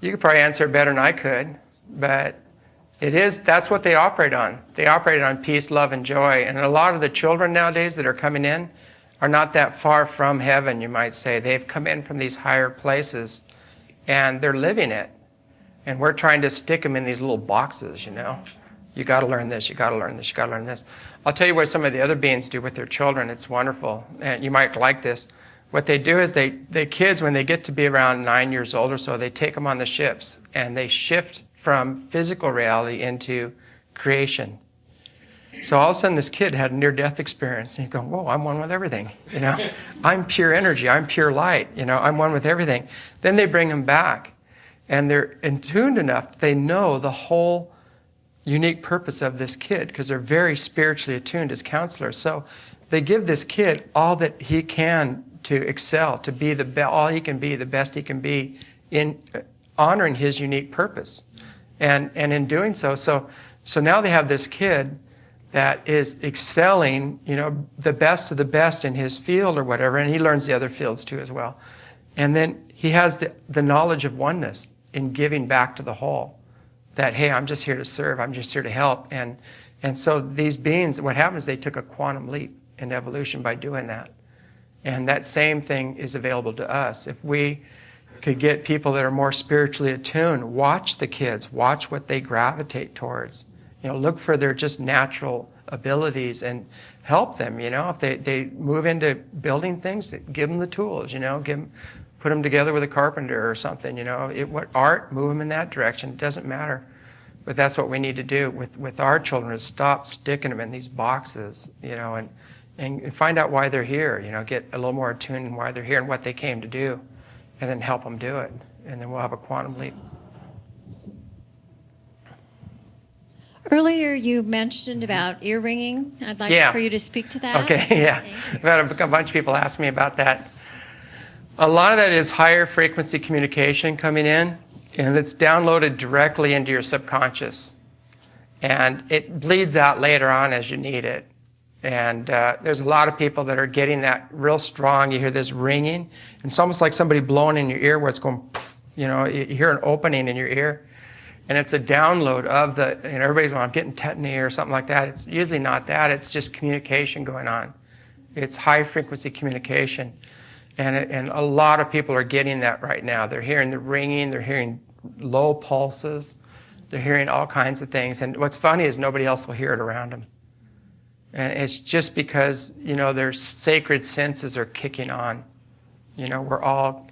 You could probably answer it better than I could. But that's what they operate on. They operate on peace, love, and joy. And a lot of the children nowadays that are coming in are not that far from heaven, you might say. They've come in from these higher places, and they're living it. And we're trying to stick them in these little boxes, You got to learn this, you got to learn this, you got to learn this. I'll tell you what some of the other beings do with their children. It's wonderful, and you might like this. What they do is the kids, when they get to be around 9 years old or so, they take them on the ships, and they shift from physical reality into creation. So all of a sudden, this kid had a near-death experience, and he's going, whoa, I'm one with everything, I'm pure energy, I'm pure light, I'm one with everything. Then they bring him back, and they're attuned enough, they know the whole unique purpose of this kid, because they're very spiritually attuned as counselors. So they give this kid all that he can to excel, to be all he can be, the best he can be, in honoring his unique purpose. And in doing so So now they have this kid that is excelling, the best of the best in his field or whatever, and he learns the other fields too as well. And then he has the knowledge of oneness in giving back to the whole, that, hey, I'm just here to serve, I'm just here to help. And so these beings, what happens, they took a quantum leap in evolution by doing that. And that same thing is available to us. If we could get people that are more spiritually attuned, watch the kids, watch what they gravitate towards. Look for their just natural abilities and help them. If they move into building things, give them the tools. Put them together with a carpenter or something. What art, move them in that direction. It doesn't matter, but that's what we need to do with our children: is stop sticking them in these boxes. And find out why they're here. Get a little more attuned in why they're here and what they came to do, and then help them do it. And then we'll have a quantum leap. Earlier you mentioned about ear ringing. I'd like for you to speak to that. Okay, yeah. I've had a bunch of people ask me about that. A lot of that is higher frequency communication coming in, and it's downloaded directly into your subconscious. And it bleeds out later on as you need it. And there's a lot of people that are getting that real strong. You hear this ringing. It's almost like somebody blowing in your ear where it's going, poof, you hear an opening in your ear. And it's a download of everybody's going, I'm getting tetany or something like that. It's usually not that. It's just communication going on. It's high frequency communication. And a lot of people are getting that right now. They're hearing the ringing. They're hearing low pulses. They're hearing all kinds of things. And what's funny is nobody else will hear it around them. And it's just because, their sacred senses are kicking on. We're all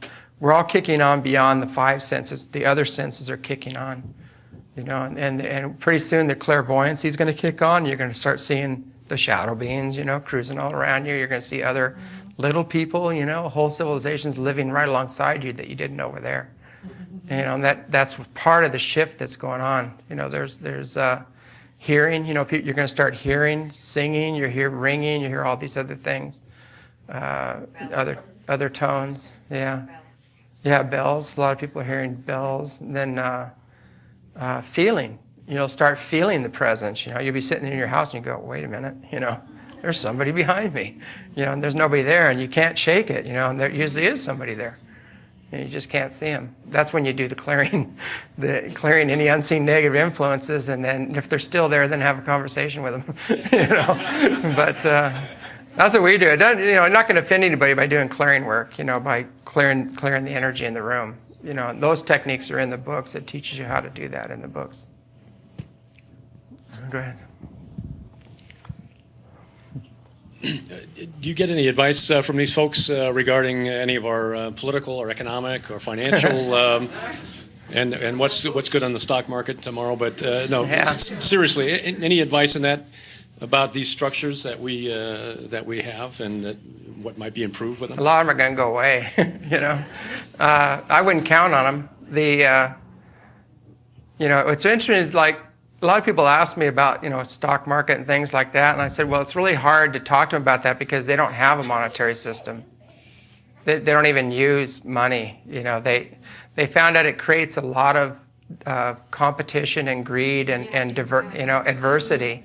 kicking on beyond the five senses. The other senses are kicking on. And pretty soon the clairvoyance is going to kick on. You're going to start seeing the shadow beings, cruising all around you. You're going to see other little people, whole civilizations living right alongside you that you didn't know were there. And that's part of the shift that's going on. There's hearing, you're going to start hearing, singing, you hear ringing, you hear all these other things, other tones, yeah. Yeah, bells. A lot of people are hearing bells. And then feeling, start feeling the presence. You'll be sitting in your house and you go, wait a minute, there's somebody behind me, and there's nobody there, and you can't shake it, and there usually is somebody there. And you just can't see them. That's when you do the clearing any unseen negative influences, and then if they're still there, then have a conversation with them. But that's what we do. I'm not going to offend anybody by doing clearing work. By clearing the energy in the room. Those techniques are in the books. It teaches you how to do that in the books. Go ahead. Do you get any advice from these folks regarding any of our political or economic or financial and what's good on the stock market tomorrow? But no, seriously, any advice in that about these structures that we have and what might be improved with them? A lot of them are going to go away. I wouldn't count on them. It's interesting. Like, a lot of people ask me about, stock market and things like that, and I said, well, it's really hard to talk to them about that because they don't have a monetary system. They don't even use money. They found out it creates a lot of competition and greed and adversity,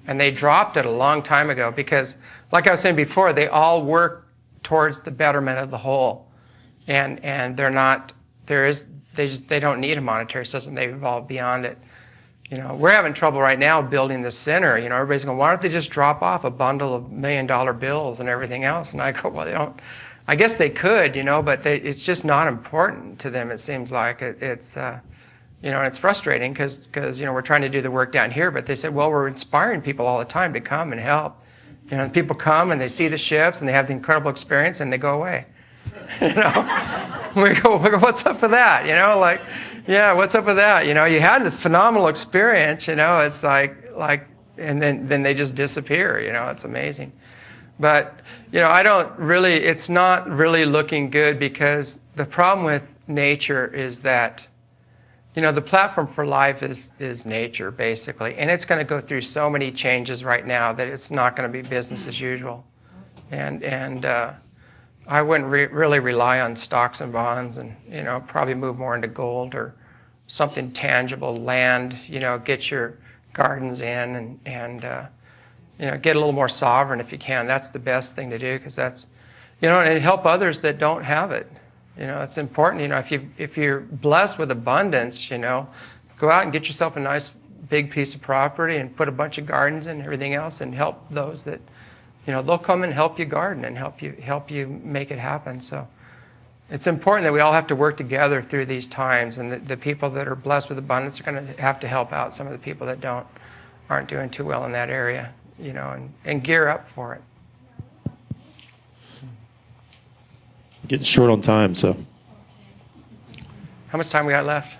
and they dropped it a long time ago because, like I was saying before, they all work towards the betterment of the whole, and they're not. They don't need a monetary system. They've evolved beyond it. We're having trouble right now building this center. Everybody's going, why don't they just drop off a bundle of $1 million bills and everything else? And I go, well, they don't. I guess they could, but it's just not important to them. It seems like it's, and it's frustrating because we're trying to do the work down here. But they said, well, we're inspiring people all the time to come and help. People come and they see the ships and they have the incredible experience and they go away. We go, what's up with that? Yeah, what's up with that? You had a phenomenal experience, it's like, and then they just disappear, it's amazing. But, it's not really looking good because the problem with nature is that, the platform for life is nature, basically. And it's going to go through so many changes right now that it's not going to be business as usual. And I wouldn't really rely on stocks and bonds and, probably move more into gold or something tangible, land, get gardens in and get a little more sovereign if you can. That's the best thing to do, because that's, and help others that don't have it. It's important. If you're blessed with abundance, go out and get yourself a nice big piece of property and put a bunch of gardens and everything else, and help those that, they'll come and help you garden and help you make it happen. So it's important that we all have to work together through these times, and the people that are blessed with abundance are going to have to help out some of the people that aren't doing too well in that area, and gear up for it. Getting short on time, so. How much time we got left?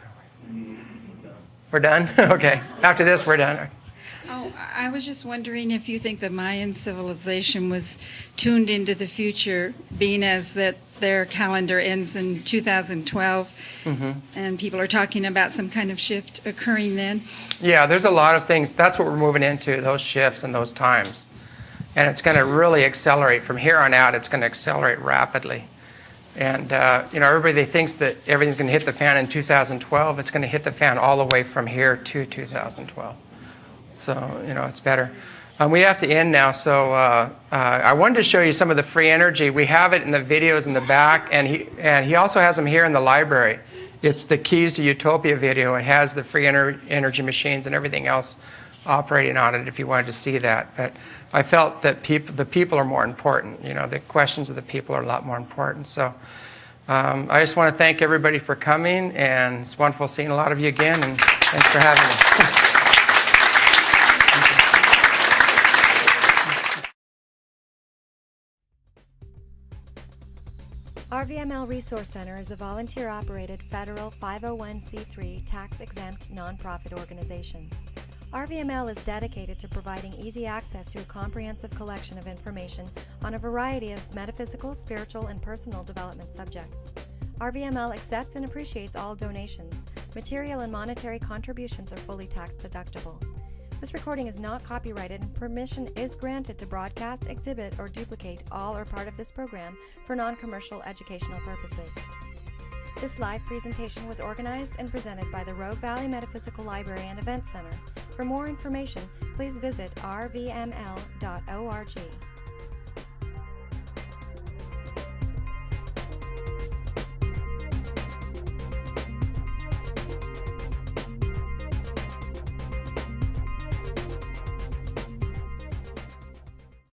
We're done? Okay. After this, we're done. Oh, I was just wondering if you think the Mayan civilization was tuned into the future, being as that their calendar ends in 2012, and people are talking about some kind of shift occurring then. Yeah, there's a lot of things. That's what we're moving into, those shifts and those times. And it's going to really accelerate. From here on out, it's going to accelerate rapidly. And, everybody thinks that everything's going to hit the fan in 2012. It's going to hit the fan all the way from here to 2012. So, it's better. We have to end now, so I wanted to show you some of the free energy. We have it in the videos in the back, and he also has them here in the library. It's the Keys to Utopia video. It has the free energy machines and everything else operating on it if you wanted to see that. But I felt that the people are more important. The questions of the people are a lot more important. So I just want to thank everybody for coming, and it's wonderful seeing a lot of you again, and thanks for having me. RVML Resource Center is a volunteer-operated federal 501c3 tax-exempt nonprofit organization. RVML is dedicated to providing easy access to a comprehensive collection of information on a variety of metaphysical, spiritual, and personal development subjects. RVML accepts and appreciates all donations. Material and monetary contributions are fully tax-deductible. This recording is not copyrighted, and permission is granted to broadcast, exhibit, or duplicate all or part of this program for non-commercial educational purposes. This live presentation was organized and presented by the Rogue Valley Metaphysical Library and Event Center. For more information, please visit rvml.org.